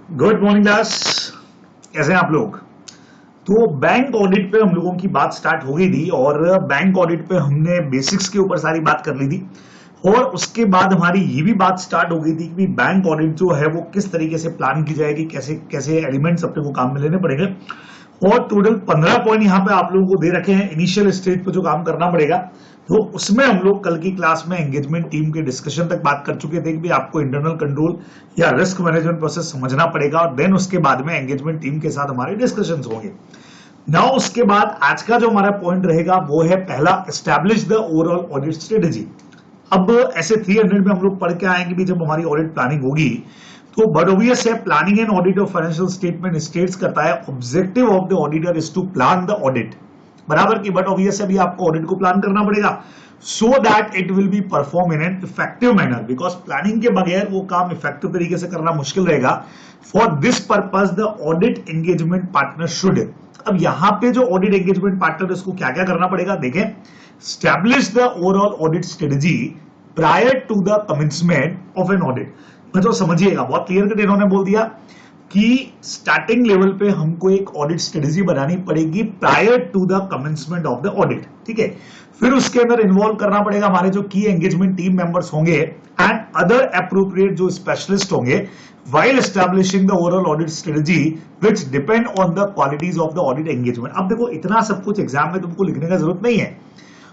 Good morning class. कैसे हैं आप लोग? तो बैंक ऑडिट पे हम लोगों की बात स्टार्ट हो गई थी और बैंक ऑडिट पे हमने बेसिक्स के ऊपर सारी बात कर ली थी और उसके बाद हमारी ये भी बात स्टार्ट हो गई थी कि बैंक ऑडिट जो है वो किस तरीके से प्लान की जाएगी, कैसे कैसे एलिमेंट्स अपने को काम में लेने पड़ेंगे। और टोटल 15 पॉइंट यहाँ पे आप लोगों को दे रखे हैं इनिशियल स्टेज पे जो काम करना पड़ेगा। तो उसमें हम लोग कल की क्लास में एंगेजमेंट टीम के डिस्कशन तक बात कर चुके थे कि आपको इंटरनल कंट्रोल या रिस्क मैनेजमेंट प्रोसेस समझना पड़ेगा और देन उसके बाद में एंगेजमेंट टीम के साथ हमारे डिस्कशन होंगे। नाउ उसके बाद आज का जो हमारा पॉइंट रहेगा वो है पहला, establish the overall audit strategy. अब ऐसे 300 में हम लोग पढ़ के आएंगे भी जब हमारी ऑडिट प्लानिंग होगी तो बट ऑब्वियस है planning and audit of financial statement states करता है objective of the auditor is to plan the audit, बराबर की। बट ऑब्वियस अभी आपको ऑडिट को प्लान करना पड़ेगा so that it will be perform in an effective manner, because planning के बगैर वो काम इफेक्टिव तरीके से करना मुश्किल रहेगा। For this purpose the audit engagement partner should, अब यहां पे जो ऑडिट एंगेजमेंट पार्टनर इसको क्या क्या करना पड़ेगा देखें। Establish the overall audit strategy prior to the commencement of an audit. मतलब समझिएगा, बहुत क्लियर कट इन्होंने बोल दिया कि स्टार्टिंग लेवल पे हमको एक ऑडिट स्ट्रेटेजी बनानी पड़ेगी prior to the commencement of the audit, ठीक है। फिर उसके अंदर इन्वॉल्व करना पड़ेगा हमारे जो की एंगेजमेंट टीम मेंबर्स होंगे एंड अदर एप्रोप्रिएट जो स्पेशलिस्ट होंगे while establishing the overall audit strategy which depend on the qualities of the audit engagement। अब देखो इतना सब कुछ एग्जाम में तुमको लिखने का जरूरत नहीं है,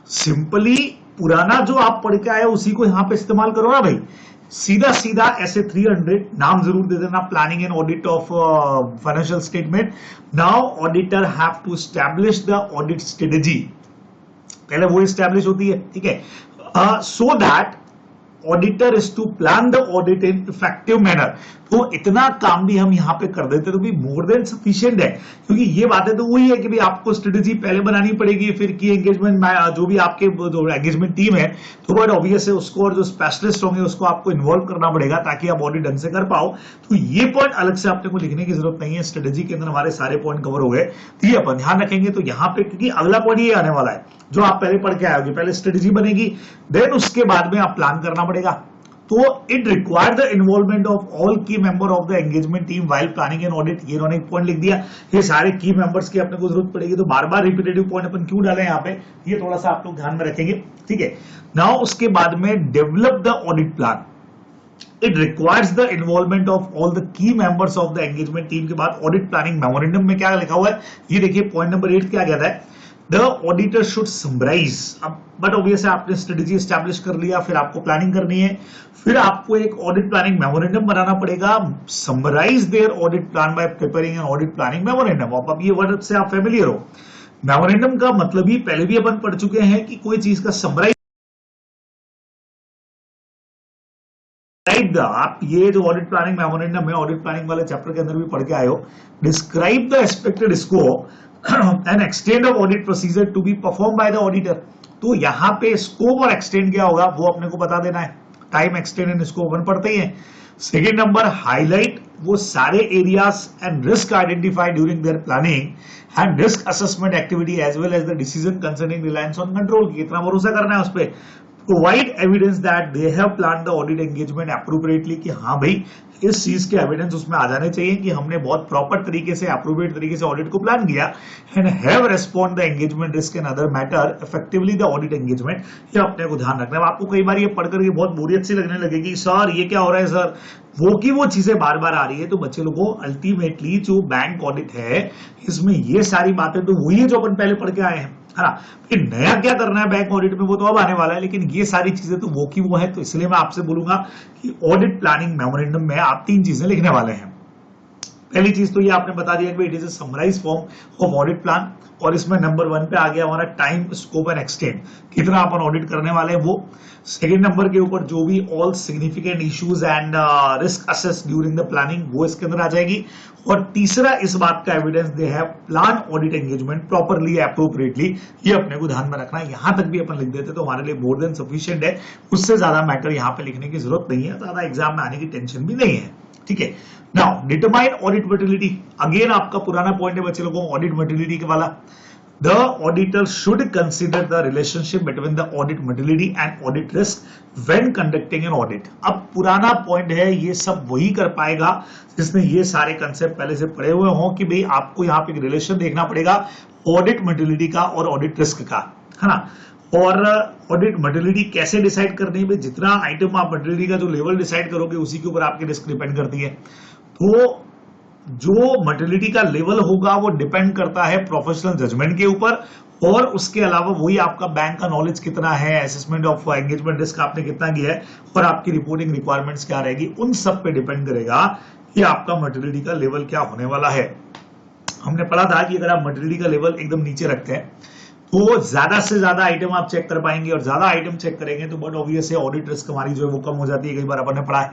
सिंपली पुराना जो आप पढ़ के आए उसी को यहां पे इस्तेमाल करो ना भाई। सीधा सीधा ऐसे 300 नाम जरूर दे देना, planning and audit of financial statement. Now auditor have to establish the audit strategy, पहले वो एस्टैब्लिश होती है, ठीक है। So that auditor is to plan the audit in effective manner. तो इतना काम भी हम यहां पे कर देते तो भी मोर देन सफिशिएंट है, क्योंकि ये बातें तो वही है कि भी आपको स्ट्रेटेजी पहले बनानी पड़ेगी, फिर की एंगेजमेंट जो भी आपके जो एंगेजमेंट टीम है तो बट ऑब्वियस है उसको और जो स्पेशलिस्ट होंगे उसको आपको इन्वॉल्व करना पड़ेगा ताकि आप ऑडिट ढंग से कर पाओ। तो ये पॉइंट अलग से आपने को लिखने की जरूरत नहीं है, स्ट्रेटेजी के अंदर हमारे सारे पॉइंट कवर हो गए। तो ये अपन ध्यान रखेंगे। तो यहाँ पे क्योंकि अगला पॉइंट ये आने वाला है जो आप पहले पढ़ के आए, पहले स्ट्रेटेजी बनेगी देन उसके बाद में आप प्लान करना पड़ेगा। तो it require the involvement of all की member of the engagement team while planning and audit. ये इन्होंने एक पॉइंट लिख दिया, ये सारे की मेंबर्स की अपने को जरूरत पड़ेगी, तो बार बार रिपीटेटिव पॉइंट अपन क्यों डालें यहाँ पे, ये थोड़ा सा आप लोग ध्यान में रखेंगे, ठीक है। नाउ उसके बाद में develop the audit plan. It requires the involvement of all the key members of the engagement team के बाद ऑडिट प्लानिंग मेमोरेंडम में क्या लिखा हुआ है ये देखिए, पॉइंट नंबर 8 क्या कहता है, द ऑडिटर शुड समराइज। अब बट ऑब्वियस है आपने स्ट्रेटेजी एस्टैब्लिश कर लिया, फिर आपको प्लानिंग करनी है, फिर आपको एक ऑडिट प्लानिंग मेमोरेंडम बनाना पड़ेगा। Summarise their audit plan by preparing an audit planning memorandum. अब ये वर्ड से आप फेमिलियर हो, मेमोरेंडम का मतलब ही पहले भी अपन पढ़ चुके हैं कि कोई चीज का समराइज। आप ये जो ऑडिट प्लानिंग मेमोरेंडम है ऑडिट प्लानिंग वाले चैप्टर के अंदर भी पढ़ के आए हो। Describe the expected scope and extend of audit procedure to be perform by the auditor. तो यहां पे स्कोप और एक्सटेंड क्या होगा वो अपने को बता देना है, टाइम एक्सटेंड एंड स्कोप अपन पढ़ते ही हैं। सेकेंड नंबर, हाईलाइट वो सारे areas and risk identify during their planning and risk assessment activity as well as the decision concerning reliance on control. कितना भरोसा करना है उस पर। Provide evidence that they have plan the audit engagement appropriately, कि हाँ भाई इस चीज के एविडेंस उसमें आ जाने चाहिए कि हमने बहुत प्रॉपर तरीके से एप्रोप्रिएट तरीके से ऑडिट को प्लान किया। And have respond the engagement risk and other matter effectively the audit engagement. ये अपने को ध्यान रखना है। आपको कई बार ये पढ़कर के बहुत बोरियत सी लगने लगेगी, सर ये क्या हो रहा है सर, वो की वो चीजें बार बार आ रही है। तो बच्चे लोगों को अल्टीमेटली जो बैंक ऑडिट है इसमें ये सारी बातें तो वही है जो अपन पहले पढ़ के आए हैं, है ना। फिर नया क्या करना है बैंक ऑडिट में वो तो अब आने वाला है, लेकिन ये सारी चीजें तो वो की वो है। तो इसलिए मैं आपसे बोलूंगा कि ऑडिट प्लानिंग मेमोरेंडम में आप 3 चीजें लिखने वाले हैं। पहली चीज तो ये आपने बता दिया कि it is a summarise form of audit plan, और इसमें नंबर 1 पे आ गया हमारा टाइम स्कोप एंड एक्सटेंड, कितना अपन ऑडिट करने वाले हैं वो। सेकेंड नंबर के ऊपर जो भी all significant issues and risk assess during the planning वो इसके अंदर आ जाएगी। और तीसरा इस बात का evidence they have plan audit engagement properly appropriately, ये अपने को ध्यान में रखना है। यहां तक भी अपन लिख देते तो हमारे लिए मोर देन सफिशिएंट है, उससे ज्यादा मैटर यहां पे लिखने की जरूरत नहीं है, ज्यादा एग्जाम में आने की टेंशन भी नहीं है, ठीक है। Now determine audit materiality, again आपका पुराना पॉइंट है बच्चे लोगों, ऑडिट मटेरियलिटी के वाला। The auditor should consider the relationship between the audit materiality and audit risk when conducting an audit. अब पुराना पॉइंट है, ये सब वही कर पाएगा जिसने ये सारे कंसेप्ट पहले से पढ़े हुए हों कि भाई आपको यहाँ पे एक रिलेशन देखना पड़ेगा ऑडिट मटेरियलिटी का और ऑडिट रिस्क का, है ना। और ऑडिट मटेरियलिटी कैसे डिसाइड करनी है, जितना आइटम आप मटेरियलिटी का जो लेवल डिसाइड करोगे उसी के ऊपर आपकी रिस्क डिपेंड करती है। तो जो मटेरियलिटी का लेवल होगा वो डिपेंड करता है प्रोफेशनल जजमेंट के ऊपर, और उसके अलावा वही आपका बैंक का नॉलेज कितना है, असेसमेंट ऑफ एंगेजमेंट रिस्क आपने कितना किया है, और आपकी रिपोर्टिंग रिक्वायरमेंट्स क्या रहेगी, उन सब पे डिपेंड करेगा कि आपका मटेरियलिटी का लेवल क्या होने वाला है। हमने पढ़ा था कि अगर आप मटेरियलिटी का लेवल एकदम नीचे रखते हैं तो ज्यादा से ज्यादा आइटम आप चेक कर पाएंगे, और ज्यादा आइटम चेक करेंगे तो बट ऑब्वियस है ऑडिट रिस्क हमारी जो है वो कम हो जाती है। कई बार अपन ने पढ़ा है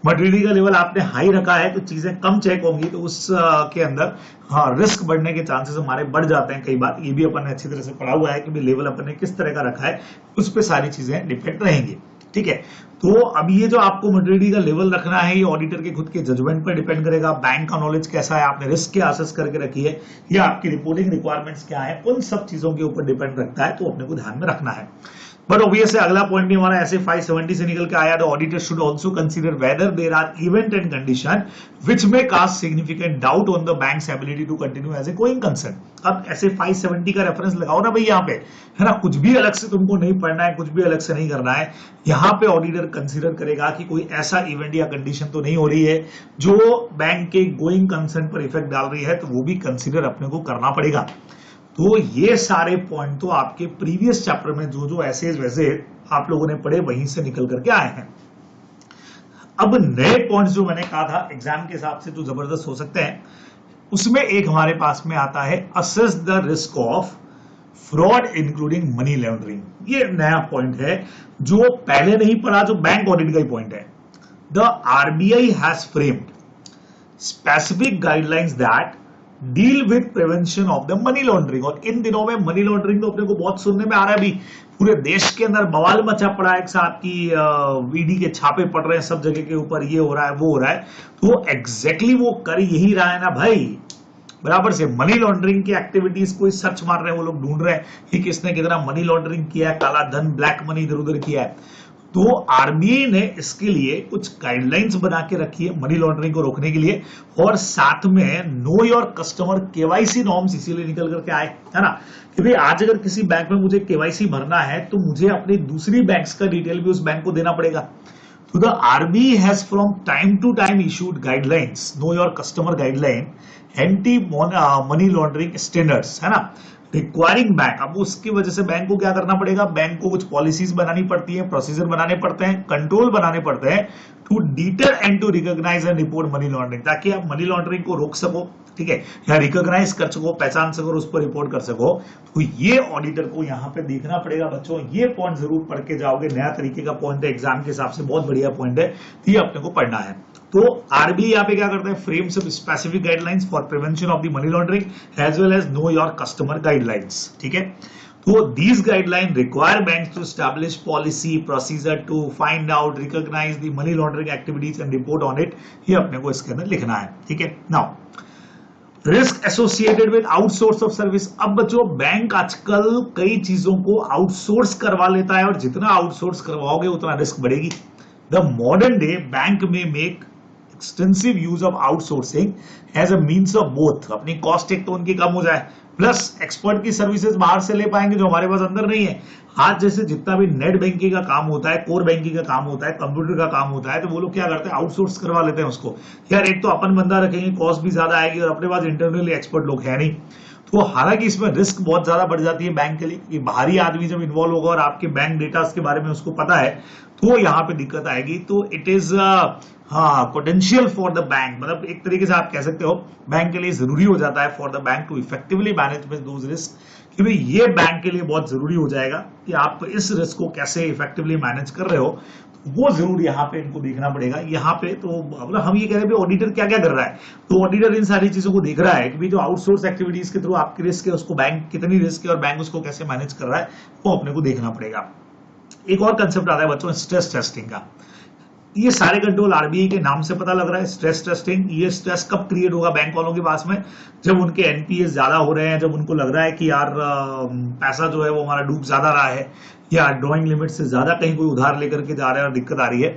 मटेरियलिटी का लेवल आपने हाई रखा है तो चीजें कम चेक होंगी, तो उस के अंदर हाँ रिस्क बढ़ने के चांसेस हमारे बढ़ जाते हैं कई बार। ये भी अपन ने अच्छी तरह से पढ़ा हुआ है कि लेवल अपन ने किस तरह का रखा है, उस पर सारी चीजें डिपेंड रहेंगी, ठीक है। तो अब ये जो आपको मटेरियलिटी का लेवल रखना है ये ऑडिटर के खुद के जजमेंट पर डिपेंड करेगा। बैंक का नॉलेज कैसा है, आपने रिस्क क्या असेस करके रखी है, या आपकी रिपोर्टिंग रिक्वायरमेंट्स क्या है, उन सब चीजों के ऊपर डिपेंड रखता है, तो अपने को ध्यान में रखना है। बट ऑब्वियसली अगला पॉइंट भी हमारा ऐसे 570 से निकल के आया, the auditor should also consider whether there are event and condition which may cast significant doubt on the bank's ability to continue as a going concern. अब ऐसे 570 का रेफरेंस लगाओ ना भाई यहाँ पे, है ना। कुछ भी अलग से तुमको नहीं पढ़ना है, कुछ भी अलग से नहीं करना है। यहाँ पे ऑडिटर कंसीडर करेगा कि कोई ऐसा इवेंट या कंडीशन तो नहीं हो रही है जो बैंक के गोइंग कंसर्न पर इफेक्ट डाल रही है, तो वो भी कंसीडर अपने को करना पड़ेगा। तो ये सारे पॉइंट तो आपके प्रीवियस चैप्टर में जो जो ऐसे वैसे आप लोगों ने पढ़े वहीं से निकल करके आए हैं। अब नए पॉइंट्स जो मैंने कहा था एग्जाम के हिसाब से जो जबरदस्त हो सकते हैं, उसमें एक हमारे पास में आता है assess the risk of fraud including money laundering. ये नया पॉइंट है जो पहले नहीं पढ़ा, जो बैंक ऑडिट का ही पॉइंट है। The RBI has framed specific guidelines that deal with prevention of the money laundering. और इन दिनों में मनी लॉन्ड्रिंग तो अपने को बहुत सुनने में आ रहा है, अभी पूरे देश के अंदर बवाल मचा पड़ा है, एक साथ की ईडी के छापे पड़ रहे हैं सब जगह के ऊपर, ये हो रहा है वो हो रहा है। तो एग्जैक्टली वो कर यही रहा है ना भाई, बराबर से मनी लॉन्ड्रिंग की एक्टिविटीज कोई सर्च मार रहे हैं, वो लोग ढूंढ रहे हैं कि किसने कितना मनी लॉन्ड्रिंग किया है, काला धन ब्लैक मनी इधर उधर किया है। तो आरबीआई ने इसके लिए कुछ गाइडलाइंस बना के रखी है मनी लॉन्ड्रिंग को रोकने के लिए, और साथ में no your customer KYC norms इसीलिए निकल करके आए, है ना। कि भाई आज अगर किसी बैंक में मुझे केवाईसी भरना है तो मुझे अपनी दूसरी बैंक्स का डिटेल भी उस बैंक को देना पड़ेगा। तो the RBI has from time to time issued guidelines, know your customer guideline, anti money laundering standards, है ना, रिक्वायरिंग बैंक। अब उसकी वजह से बैंक को क्या करना पड़ेगा, बैंक को कुछ पॉलिसीज बनानी पड़ती है, प्रोसीजर बनाने पड़ते हैं, कंट्रोल बनाने पड़ते हैं to deter and to recognise and report money laundering, ताकि आप मनी लॉन्ड्रिंग को रोक सको, ठीक है, या रिकॉग्नाइज कर सको, पहचान सको और उस पर रिपोर्ट कर सको। तो ये ऑडिटर को यहाँ पे देखना पड़ेगा बच्चों। ये पॉइंट जरूर पढ़ के जाओगे, नया तरीके का पॉइंट है, एग्जाम के हिसाब से बहुत बढ़िया पॉइंट है, ये अपने को पढ़ना है। तो आरबीआई यहाँ पे क्या करते हैं, frames up specific guidelines for prevention of the money laundering as well as know your customer guidelines, ठीक है। तो these guidelines require banks to establish policy procedure to find out, recognize the money laundering activities and report on it। ये अपने को इसके अंदर लिखना है, ठीक है। Now risk associated with outsource of service. अब बच्चों बैंक आजकल कई चीजों को आउटसोर्स करवा लेता है, और जितना आउटसोर्स करवाओगे उतना रिस्क बढ़ेगी। द मॉडर्न डे बैंक में make extensive use of outsourcing as a means of both, अपनी कॉस्ट एक तो उनकी कम हो जाए, प्लस एक्सपर्ट की सर्विसेज बाहर से ले पाएंगे जो हमारे पास अंदर नहीं है। आज जैसे जितना भी नेट बैंकिंग का काम होता है, कोर बैंकिंग का काम होता है, कंप्यूटर का काम होता है, तो वो लोग क्या करते हैं, आउटसोर्स करवा लेते हैं उसको। यार एक तो अपन बंदा रखेंगे, कॉस्ट भी ज्यादा आएगी, और अपने पास इंटरनली एक्सपर्ट लोग है नहीं। तो हालांकि इसमें रिस्क बहुत ज्यादा बढ़ जाती है बैंक के लिए, कि बाहरी आदमी जब इन्वॉल्व होगा और आपके बैंक डेटा के बारे में उसको पता है, तो यहाँ पे दिक्कत आएगी। तो it is potential for the bank, मतलब एक तरीके से आप कह सकते हो बैंक के लिए जरूरी हो जाता है for the bank to effectively manage with those risk, कि भाई ये बैंक के लिए बहुत जरूरी हो जाएगा कि आप इस रिस्क को कैसे इफेक्टिवली मैनेज कर रहे हो, वो जरूर यहाँ पे इनको देखना पड़ेगा। यहाँ पे तो मतलब हम ये कह रहे हैं ऑडिटर क्या क्या कर रहा है, तो ऑडिटर इन सारी चीजों को देख रहा है कि भाई जो आउटसोर्स एक्टिविटीज के थ्रू आपकी रिस्क है उसको बैंक कितनी रिस्क है और बैंक उसको कैसे मैनेज कर रहा है, वो अपने को देखना पड़ेगा। एक और कंसेप्ट आता है बच्चों स्ट्रेस टेस्टिंग का। ये सारे कंट्रोल आरबीआई के नाम से पता लग रहा है। स्ट्रेस टेस्टिंग, ये स्ट्रेस कब क्रिएट होगा बैंक वालों के पास में, जब उनके एनपीएस ज्यादा हो रहे हैं, जब उनको लग रहा है कि यार पैसा जो है वो हमारा डूब ज्यादा रहा है, या ड्रॉइंग लिमिट से ज्यादा कहीं कोई उधार लेकर के जा रहा है और दिक्कत आ रही है।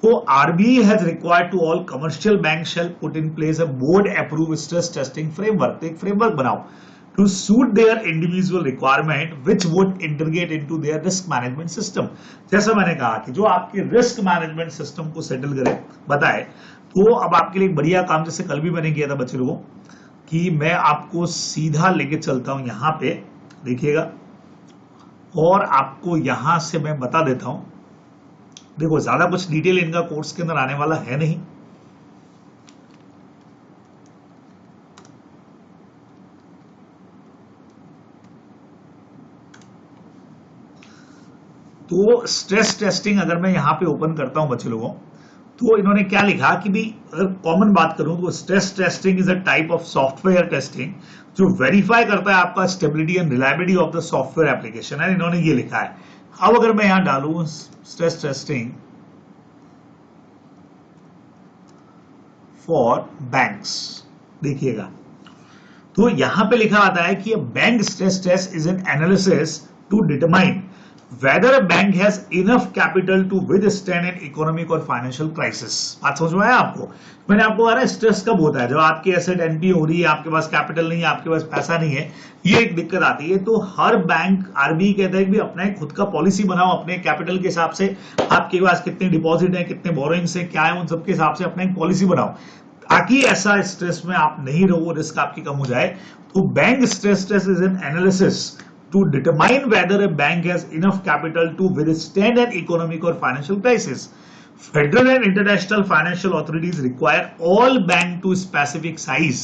तो RBI has required to all commercial bank shall put in place a board approve stress testing framework. तो एक फ्रेमवर्क बनाओ to suit their individual requirement which would integrate into their risk management system। जैसा मैंने कहा कि जो आपके risk management system को सेटल करे, बताए, तो अब आपके लिए एक बढ़िया काम, जैसे कल भी मैंने किया था बच्चे लोगों, कि मैं आपको सीधा लेके चलता हूं यहां पे, देखिएगा, और आपको यहां से मैं बता देता हूं। देखो ज्यादा कुछ डिटेल इनका कोर्स के अंदर आने वाला है नहीं, तो स्ट्रेस टेस्टिंग अगर मैं यहां पे ओपन करता हूं बच्चे लोगों, तो इन्होंने क्या लिखा कि भी अगर कॉमन बात करूं तो stress testing is a type of software testing जो वेरीफाई करता है आपका stability and reliability of the software application है। इन्होंने ये लिखा है। अब अगर मैं यहां डालूं स्ट्रेस टेस्टिंग फॉर बैंक्स, देखिएगा, तो यहां पे लिखा आता है कि bank stress test is an analysis to determine whether a bank has enough capital to withstand an economic or financial crisis। बात समझ में आया आपको? मैंने आपको कहा स्ट्रेस कब होता है, जब आपकी एसेट एनपी हो रही है, आपके पास कैपिटल नहीं है, आपके पास पैसा नहीं है, ये एक दिक्कत आती है। तो हर बैंक, आरबीआई कहता है कि अपना खुद का पॉलिसी बनाओ, अपने कैपिटल के हिसाब से, आपके पास कितने डिपॉजिट है, कितने बोरोइंग्स है, क्या है, उन सबके हिसाब से अपना एक पॉलिसी बनाओ, ताकि ऐसा स्ट्रेस में आप नहीं रहो, रिस्क आपकी कम हो जाए। तो bank stress test is an analysis to determine whether a bank has enough capital to withstand an economic or financial crisis। Federal and international financial authorities require all bank to specific size।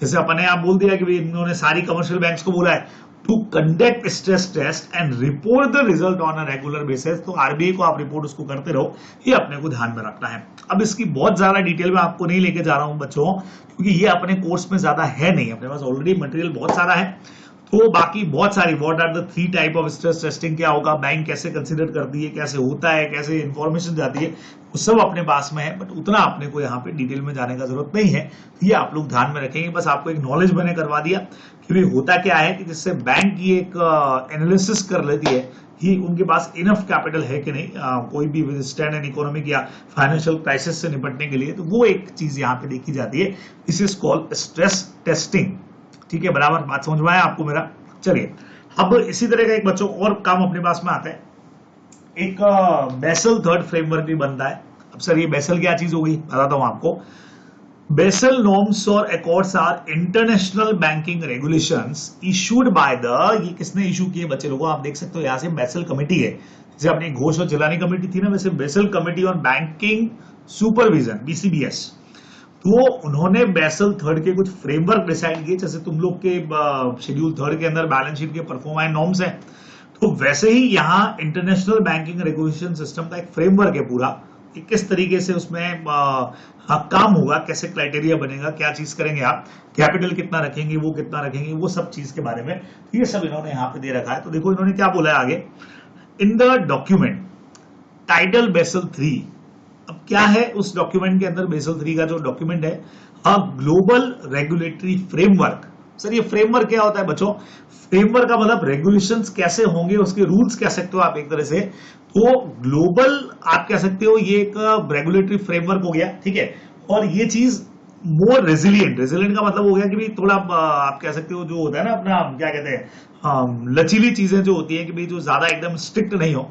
जैसे अपने आप बोल दिया कि इन्होंने सारी commercial banks को बोला है to conduct stress test and report the result on a regular basis. तो आरबीआई को आप रिपोर्ट उसको करते रहो, ये अपने को ध्यान में रखना है। अब इसकी बहुत ज्यादा डिटेल में आपको नहीं लेके जा रहा हूं बच्चों, क्योंकि ये अपने कोर्स में ज्यादा है नहीं, अपने पास ऑलरेडी मटेरियल बहुत सारा है। तो बाकी बहुत सारी what are the 3 type of stress testing, क्या होगा, बैंक कैसे कंसीडर करती है, कैसे होता है, कैसे इंफॉर्मेशन जाती है, वो सब अपने पास में है। बट उतना अपने को यहाँ पे डिटेल में जाने का जरूरत नहीं है, ये आप लोग ध्यान में रखेंगे। बस आपको एक नॉलेज मैंने करवा दिया कि भाई होता क्या है, कि जिससे बैंक की एक एनालिसिस कर लेती है कि उनके पास इनफ कैपिटल है कि नहीं, कोई भी विथस्टैंड एन इकोनॉमिक या फाइनेंशियल क्राइसिस से निपटने के लिए। तो वो एक चीज यहाँ पे देखी जाती है, this is called stress testing. ठीक है, बराबर बात समझ में आया आपको मेरा? चलिए, अब इसी तरह का एक बच्चों और काम अपने पास में आता है, एक बेसल थर्ड फ्रेमवर्क भी बनता है। अब सर ये बेसल क्या चीज हो गई, बताता हूं आपको। बेसल नॉर्म्स और accords are international banking regulations issued by the, ये किसने इशू किए बच्चे लोगों, आप देख सकते हो यहां से बेसल कमेटी है। जैसे अपनी घोष और जिलानी कमेटी थी ना, वैसे basal committee on banking supervision, BCBS, तो उन्होंने बेसल थर्ड के कुछ फ्रेमवर्क डिसाइड किए। जैसे तुम लोग के शेड्यूल थर्ड के अंदर बैलेंस शीट के परफॉर्मेंस नॉर्म्स है, तो वैसे ही यहाँ इंटरनेशनल बैंकिंग रेगुलेशन सिस्टम का एक फ्रेमवर्क है पूरा, कि किस तरीके से उसमें काम होगा, कैसे क्राइटेरिया बनेगा, क्या चीज करेंगे आप, कैपिटल कितना रखेंगे, वो कितना रखेंगे, वो सब चीज के बारे में ये सब इन्होंने यहाँ पे दे रखा है। तो देखो इन्होंने क्या बोला है आगे, in the document title Basel 3। अब क्या है उस डॉक्यूमेंट के अंदर, बेसल 3 का जो डॉक्यूमेंट है, a global regulatory framework. Sir ये फ्रेमवर्क क्या होता है बच्चों? फ्रेमवर्क का मतलब रेगुलेशंस कैसे होंगे, उसके रूल्स कह सकते हो आप एक तरह से। तो ग्लोबल आप कह सकते हो ये एक रेगुलेटरी फ्रेमवर्क हो गया, ठीक है। और ये चीज मोर रेजिलियंट, रेजिलियंट का मतलब हो गया कि भाई थोड़ा आप कह सकते हो जो होता है ना अपना, क्या कहते हैं, लचीली चीजें जो होती है कि भाई जो ज्यादा एकदम स्ट्रिक्ट नहीं हो।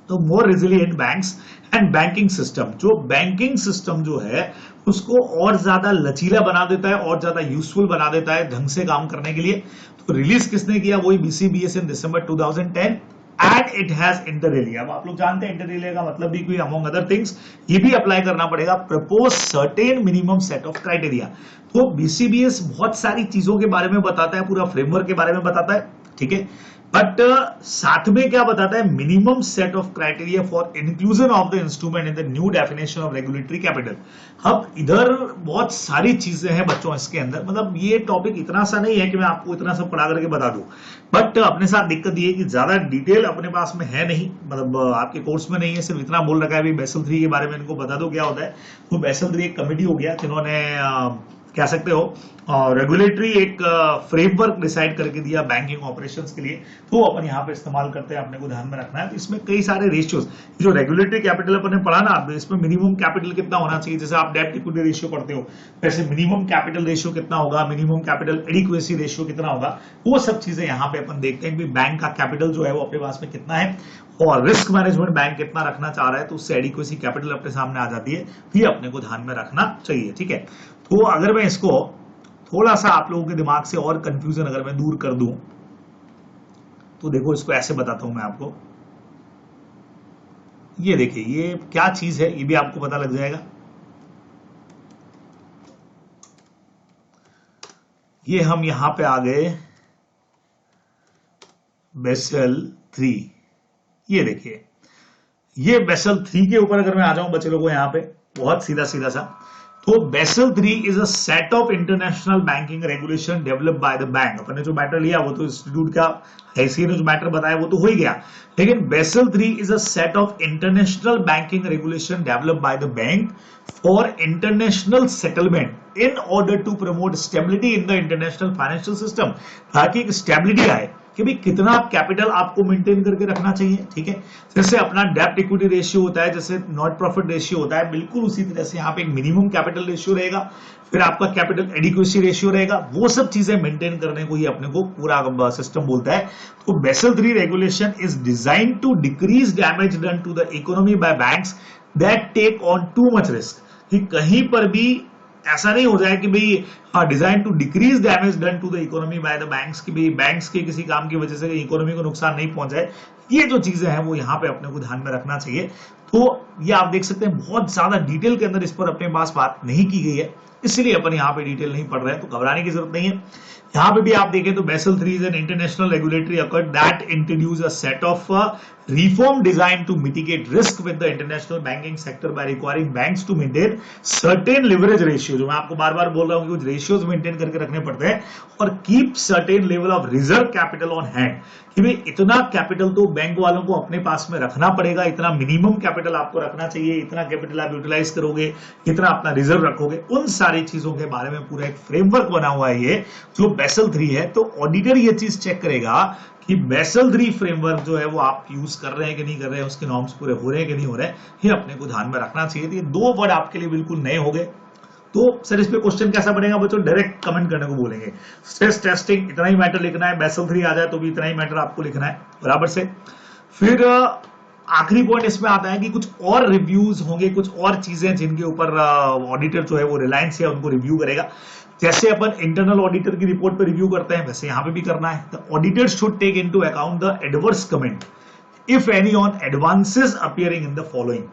तो more resilient banks and banking system, जो बैंकिंग सिस्टम जो है उसको और ज्यादा लचीला बना देता है, और ज्यादा यूजफुल बना देता है ढंग से काम करने के लिए। तो रिलीज किसने किया, वही BCBS in December 2010 and it has inter alia. अब आप लोग जानते हैं इंटर एलिया का मतलब भी कोई अमंग अदर थिंग्स ये भी अप्लाई करना पड़ेगा, propose certain minimum set of criteria. तो बीसीबीएस बहुत सारी चीजों के बारे में बताता है, पूरा फ्रेमवर्क के बारे में बताता है, ठीक है। बट साथ में क्या बताता है, minimum set of criteria for inclusion of the instrument in the new definition of regulatory capital. अब इधर बहुत सारी चीजें हैं बच्चों इसके अंदर, मतलब ये टॉपिक इतना सा नहीं है कि मैं आपको इतना सब पढ़ा करके बता दूं, बट अपने साथ दिक्कत ये है कि ज्यादा डिटेल अपने पास में है नहीं, मतलब आपके कोर्स में नहीं है, सिर्फ इतना बोल रखा है बेसल 3 के बारे में इनको बता दो क्या होता है। तो बेसल 3 एक कमेटी हो गया जिन्होंने कह सकते हो रेगुलेटरी एक फ्रेमवर्क डिसाइड करके दिया बैंकिंग ऑपरेशंस के लिए, तो अपन यहाँ पे इस्तेमाल करते हैं, अपने को ध्यान में रखना है। तो इसमें कई सारे रेशियोज, जो रेगुलेटरी कैपिटल अपन ने पढ़ा ना, इसमें मिनिमम कैपिटल कितना होना चाहिए, जैसे आप डेब्ट इक्विटी रेशियो पढ़ते हो वैसे मिनिमम कैपिटल रेशियो कितना होगा, मिनिमम कैपिटल एडिक्वेसी रेशियो कितना होगा, वो सब चीजें यहाँ पे अपन देखते हैं कि बैंक का कैपिटल जो है वो अपने पास में कितना है, और रिस्क मैनेजमेंट बैंक कितना रखना चाह रहा है, तो उससे एडिक्वेसी कैपिटल अपने सामने आ जाती है, ये अपने को ध्यान में रखना चाहिए। ठीक है, तो अगर मैं इसको थोड़ा सा आप लोगों के दिमाग से और कंफ्यूजन अगर मैं दूर कर दूं, तो देखो इसको ऐसे बताता हूं मैं आपको। ये देखिए ये क्या चीज है, ये भी आपको पता लग जाएगा। ये हम यहां पे आ गए बेसल 3, ये देखिए ये बेसल 3 के ऊपर अगर मैं आ जाऊं बच्चे लोगों, यहां पे बहुत सीधा सीधा सा, तो Basel 3 is a set of international banking regulation developed by the bank. अपने जो मैटर लिया वो तो इंस्टीट्यूट का हैसियत ने जो मैटर बताया वो तो हो ही गया, लेकिन Basel 3 is a set of international banking regulation developed by the bank for international settlement in order to promote stability in the international financial system, ताकि एक स्टेबिलिटी आए कि भाई कितना कैपिटल आपको मेंटेन करके रखना चाहिए। ठीक है, जैसे अपना डेब्ट इक्विटी रेशियो होता है, जैसे नेट प्रॉफिट रेशियो होता है, बिल्कुल उसी तरह से यहाँ पे एक मिनिमम कैपिटल रेशियो रहेगा, फिर आपका कैपिटल एडिक्वेसी रेशियो रहेगा, वो सब चीजें मेंटेन करने को ही अपने को पूरा सिस्टम बोलता है। तो Basel 3 regulation is design to decrease damage done to the economy by banks that take on too much risk, कि कहीं पर भी ऐसा नहीं हो जाए कि भाई design to decrease damage done to the economy by the banks, कि भाई बैंक्स के किसी काम की वजह से इकोनॉमी को नुकसान नहीं पहुंचाए। ये जो चीजें हैं वो यहाँ पे अपने को ध्यान में रखना चाहिए। तो ये आप देख सकते हैं बहुत ज्यादा डिटेल के अंदर इस पर अपने पास बात नहीं की गई है, इसलिए अपन यहाँ पे डिटेल नहीं पढ़ रहे हैं, तो घबराने की जरूरत नहीं है। यहाँ पे भी आप देखें तो Basel 3 is an international regulatory accord that introduce a set of reform designed to mitigate risk with the international banking sector by requiring banks to maintain certain leverage ratio, जो मैं आपको बार बार बोल रहा हूं कि कुछ रेशियोज मेंटेन करके रखने पड़ते हैं, और keep certain level of reserve capital on hand, कि भाई इतना कैपिटल तो बैंक वालों को अपने पास में रखना पड़ेगा, इतना मिनिमम कैपिटल आपको रखना चाहिए, इतना कैपिटल आप यूटिलाइज करोगे, इतना अपना रिजर्व रखोगे, उन सारी चीजों के बारे में पूरा एक फ्रेमवर्क बना हुआ है ये जो बेसल 3 है। तो ऑडिटर ये चीज चेक करेगा कि बेसल 3 फ्रेमवर्क जो है वो आप यूज कर रहे हैं कि नहीं कर रहे हैं, उसके नॉर्म्स पूरे हो रहे हैं कि नहीं हो रहे हैं, ये अपने को ध्यान में रखना चाहिए। तो ये 2 वर्ड आपके लिए बिल्कुल नए हो गए। तो सर इस पे क्वेश्चन कैसा बनेगा बच्चों, डायरेक्ट कमेंट करने को बोलेंगे। स्ट्रेस टेस्टिंग इतना ही मैटर लिखना है, बेसल 3 आ जाए तो भी इतना ही मैटर आपको लिखना है बराबर से। फिर आखिरी पॉइंट इसमें आता है कि कुछ और रिव्यूज होंगे, कुछ और चीजें जिनके ऊपर ऑडिटर जो है वो रिलायंस है उनको रिव्यू करेगा। जैसे अपन इंटरनल ऑडिटर की रिपोर्ट पे रिव्यू करते हैं वैसे यहां पे भी करना है। The auditor should take into account the adverse comment if any on advances appearing in the following.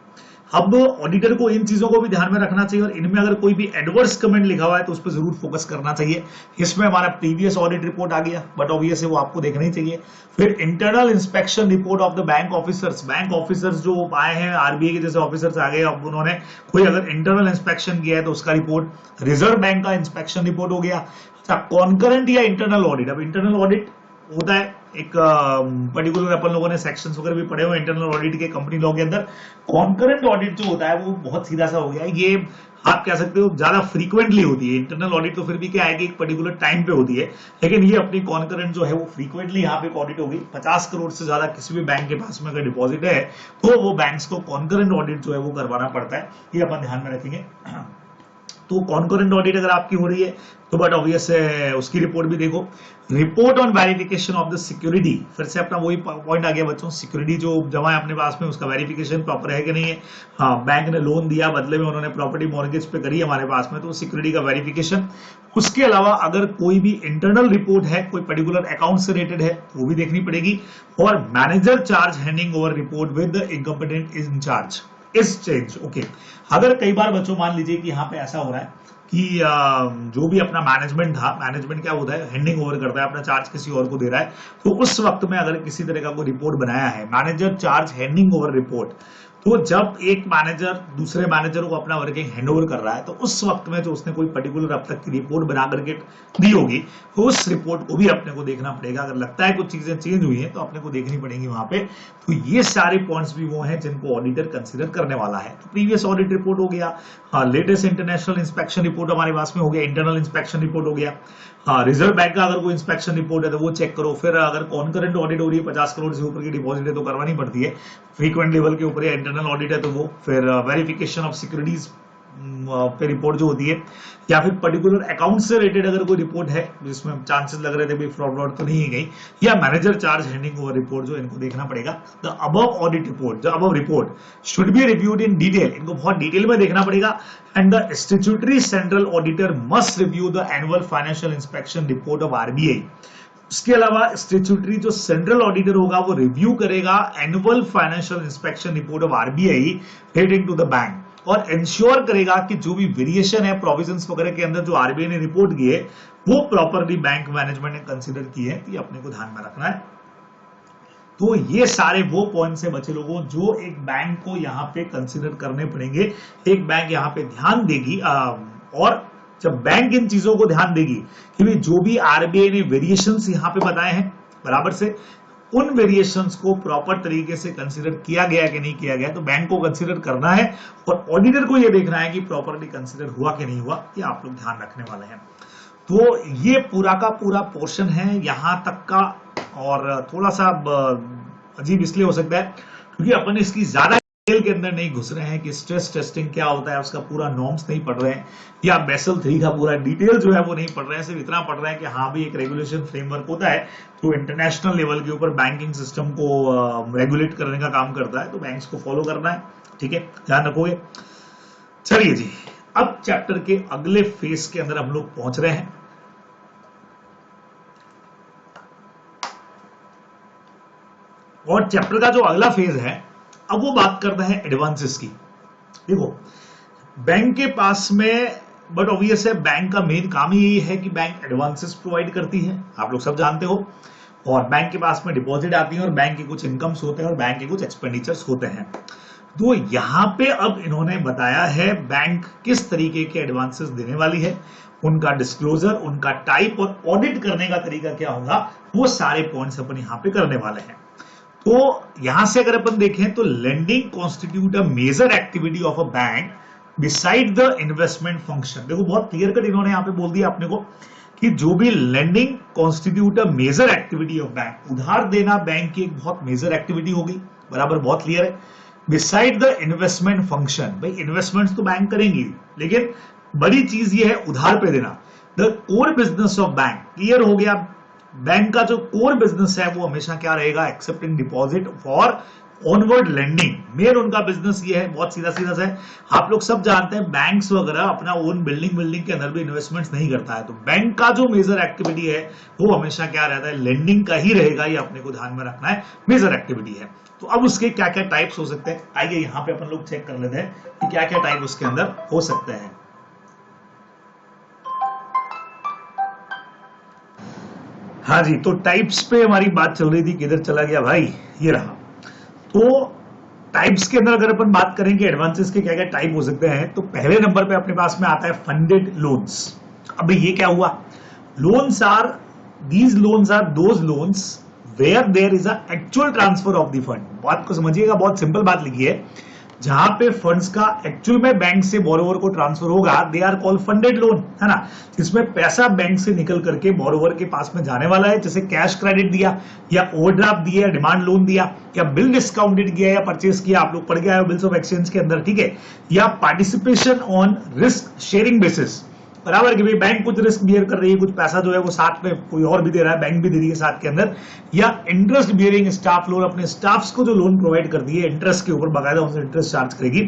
अब ऑडिटर को इन चीजों को भी ध्यान में रखना चाहिए, और इनमें अगर कोई भी एडवर्स कमेंट लिखा हुआ है तो उस पर जरूर फोकस करना चाहिए। इसमें हमारा प्रीवियस ऑडिट रिपोर्ट आ गया, बट ऑब्वियस है वो आपको देखना ही चाहिए। फिर internal inspection report of the bank officers जो आए हैं, आरबीआई के जैसे ऑफिसर्स आ गए, अब उन्होंने कोई अगर इंटरनल इंस्पेक्शन किया है तो उसका रिपोर्ट। रिजर्व बैंक का इंस्पेक्शन रिपोर्ट हो गया। अच्छा, कॉन्करेंट या इंटरनल ऑडिट, अब इंटरनल ऑडिट होता है एक पर्टिकुलर, अपन लोगों ने सेक्शंस वगैरह भी पढ़े हुए इंटरनल ऑडिट के कंपनी लॉ के अंदर। कॉन्करेंट ऑडिट जो होता है वो बहुत सीधा सा हो गया है, ये आप कह सकते हो ज्यादा फ्रीक्वेंटली होती है। इंटरनल ऑडिट तो फिर भी क्या है कि एक पर्टिकुलर टाइम पे होती है, लेकिन ये अपनी कॉन्करेंट जो है वो फ्रीक्वेंटली यहाँ पे ऑडिट होगी। 50 करोड़ से ज्यादा किसी भी बैंक के पास में अगर डिपॉजिट है तो वो बैंक्स को कॉन्करेंट ऑडिट जो है वो करवाना पड़ता है, ये अपन ध्यान में रखेंगे। तो कॉन्करेंट ऑडिट अगर आपकी हो रही है तो बट ऑब्वियस है उसकी रिपोर्ट भी देखो। Report on verification of the security, फिर से अपना वही पॉइंट आ गया बच्चों, सिक्योरिटी जो जमा है अपने पास में उसका वेरिफिकेशन प्रॉपर है कि नहीं है। हाँ, बैंक ने लोन दिया, बदले में उन्होंने प्रॉपर्टी मॉर्गेज पे करी हमारे पास में, तो सिक्योरिटी का वेरिफिकेशन। उसके अलावा अगर कोई भी इंटरनल रिपोर्ट है कोई पर्टिकुलर अकाउंट से रिलेटेड है तो वो भी देखनी पड़ेगी। और manager charge handing over report with the incompetent incharge, is change. Okay, अगर कई बार बच्चों मान लीजिए कि यहाँ पे ऐसा हो रहा है कि जो भी अपना मैनेजमेंट था, मैनेजमेंट क्या होता है, हैंडिंग ओवर करता है, अपना चार्ज किसी और को दे रहा है, तो उस वक्त में अगर किसी तरह का कोई रिपोर्ट बनाया है, manager charge handing over report, तो जब एक मैनेजर दूसरे मैनेजर को अपना वर्किंग हैंड ओवर कर रहा है, तो उस वक्त में जो उसने कोई पर्टिकुलर अब तक की रिपोर्ट बना करके दी होगी, तो उस रिपोर्ट को भी अपने को देखना पड़ेगा। अगर लगता है कुछ चीजें चेंज हुई हैं तो अपने को देखनी पड़ेगी वहां पे। तो ये सारे पॉइंट्स भी वो हैं जिनको ऑडिटर कंसिडर करने वाला है। तो प्रीवियस ऑडिट रिपोर्ट हो गया, लेटेस्ट इंटरनेशनल इंस्पेक्शन रिपोर्ट हमारे पास में हो गया, इंटरनल इंस्पेक्शन रिपोर्ट हो गया, रिजर्व बैंक का अगर कोई इंस्पेक्शन रिपोर्ट है तो वो चेक करो। फिर अगर कॉन्करेंट ऑडिट हो रही है, 50 करोड़ से ऊपर की डिपॉजिट है तो करवानी पड़ती है, फ्रीक्वेंट लेवल के ऊपर या इंटरनल ऑडिट है तो वो, फिर वेरिफिकेशन ऑफ सिक्योरिटीज पे रिपोर्ट जो होती है, या फिर पर्टिकुलर अकाउंट से रिलेटेड अगर कोई रिपोर्ट है जिसमें चांसेस लग रहे थे भाई फ्रॉड तो नहीं गई, या manager charge handing over report, जो इनको देखना पड़ेगा। द अबव ऑडिट रिपोर्ट, जो above report should be reviewed in detail, इनको बहुत डिटेल में देखना पड़ेगा। And the statutory central auditor must review the annual financial inspection report of RBI. उसके अलावा स्टैट्यूटरी जो सेंट्रल ऑडिटर होगा वो रिव्यू करेगा annual financial inspection report of RBI relating to the bank, और इंश्योर करेगा कि जो भी वेरिएशन है प्रोविजंस वगैरह के अंदर जो आरबीआई ने रिपोर्ट की है वो प्रॉपरली बैंक मैनेजमेंट ने कंसीडर की है। ये अपने को ध्यान में रखना है। तो ये सारे वो पॉइंट्स है बच्चे लोगों जो एक बैंक को यहाँ पे कंसीडर करने पड़ेंगे, एक बैंक यहाँ पे ध्यान देगी। और जब बैंक इन चीजों को ध्यान देगी कि जो भी आरबीआई ने वेरिएशंस यहाँ पे बताए हैं बराबर से, उन वेरिएशंस को प्रॉपर तरीके से कंसीडर किया गया कि नहीं किया गया, तो बैंक को कंसीडर करना है और ऑडिटर को यह देखना है कि प्रॉपरली कंसीडर हुआ कि नहीं हुआ, ये आप लोग ध्यान रखने वाले हैं। तो ये पूरा का पूरा पोर्शन है यहां तक का, और थोड़ा सा अजीब इसलिए हो सकता है क्योंकि अपन इसकी ज्यादा डिटेल के अंदर नहीं घुस रहे हैं कि स्ट्रेस टेस्टिंग क्या होता है, उसका पूरा नॉर्म्स नहीं पढ़ रहे हैं, या बेसल 3 का पूरा डिटेल जो है वो नहीं पढ़ रहे हैं। सिर्फ इतना पढ़ रहे हैं कि हाँ भी एक रेगुलेशन फ्रेमवर्क होता है तो इंटरनेशनल लेवल के ऊपर बैंकिंग सिस्टम को रेगुलेट करने का काम करता है, तो बैंक्स को फॉलो करना है। ठीक है, ध्यान रखोगे। चलिए जी, अब चैप्टर के अगले फेज के अंदर हम लोग पहुंच रहे हैं। और चैप्टर का जो अगला फेज है, अब वो बात करता है एडवांसेस की। देखो, बैंक के पास में, बट ऑब्वियस है बैंक का मेन काम ही यही है कि बैंक एडवांसेस प्रोवाइड करती है, आप लोग सब जानते हो। और बैंक के पास में डिपॉजिट आती है और बैंक के कुछ इनकम्स होते हैं और बैंक के कुछ एक्सपेंडिचर्स होते हैं। तो यहां पे अब इन्होंने बताया है बैंक किस तरीके के एडवांसेस देने वाली है, उनका डिस्क्लोजर, उनका टाइप और ऑडिट करने का तरीका क्या होगा, वो सारे पॉइंट्स अपन यहां पे करने वाले हैं। तो यहां से अगर अपन देखें तो lending constitute a major activity of a bank beside the investment function. देखो, बहुत क्लियर कट इन्होंने यहां पे बोल दिया अपने को कि जो भी lending constitute a major activity of bank, उधार देना बैंक की एक बहुत मेजर एक्टिविटी होगी, बराबर, बहुत क्लियर है। बिसाइड द इन्वेस्टमेंट फंक्शन, भाई इन्वेस्टमेंट्स तो बैंक करेंगी, लेकिन बड़ी चीज ये है उधार पे देना। The core business of bank, clear हो गया। बैंक का जो कोर बिजनेस है वो हमेशा क्या रहेगा, accepting deposit for onward lending. Main उनका बिजनेस ये है, बहुत सीधा सीधा सा है। आप लोग सब जानते हैं बैंक्स वगैरह अपना ओन बिल्डिंग के अंदर भी इन्वेस्टमेंट्स नहीं करता है, तो बैंक का जो मेजर एक्टिविटी है वो हमेशा क्या रहता है, लेंडिंग का ही रहेगा। ये अपने को ध्यान में रखना है, मेजर एक्टिविटी है। तो अब उसके क्या क्या टाइप्स हो सकते हैं, आइए यहाँ पे अपन लोग चेक कर लेते हैं कि क्या क्या टाइप उसके अंदर हो सकते हैं। हाँ जी, तो टाइप्स पे हमारी बात चल रही थी, किधर चला गया भाई, ये रहा। तो टाइप्स के अंदर अगर अपन बात करें कि एडवांसेस के क्या क्या टाइप हो सकते हैं, तो पहले नंबर पे अपने पास में आता है फंडेड लोन्स। अब ये क्या हुआ, loans are, these loans are those loans where there is a actual transfer of the fund. बात को समझिएगा, बहुत सिंपल बात लिखी है, जहां पे फंड्स का एक्चुअल में बैंक से बोरोवर को ट्रांसफर होगा, they are called funded loan, है ना, जिसमें पैसा बैंक से निकल करके बोरोवर के पास में जाने वाला है, जैसे कैश क्रेडिट दिया या ओवरड्राफ्ट दिया या डिमांड लोन दिया या बिल डिस्काउंटेड किया या परचेस किया, आप लोग पढ़ के आए हो बिल्स ऑफ एक्सचेंज के अंदर, ठीक है, या participation on risk sharing basis, बराबर, कि भाई बैंक कुछ रिस्क बियर कर रही है, कुछ पैसा जो है वो साथ में कोई और भी दे रहा है, बैंक भी दे रही है साथ के अंदर, या इंटरेस्ट बियरिंग स्टाफ लोन, अपने स्टाफ्स को जो लोन प्रोवाइड कर दी है इंटरेस्ट के ऊपर, बाकायदा उनसे इंटरेस्ट चार्ज करेगी,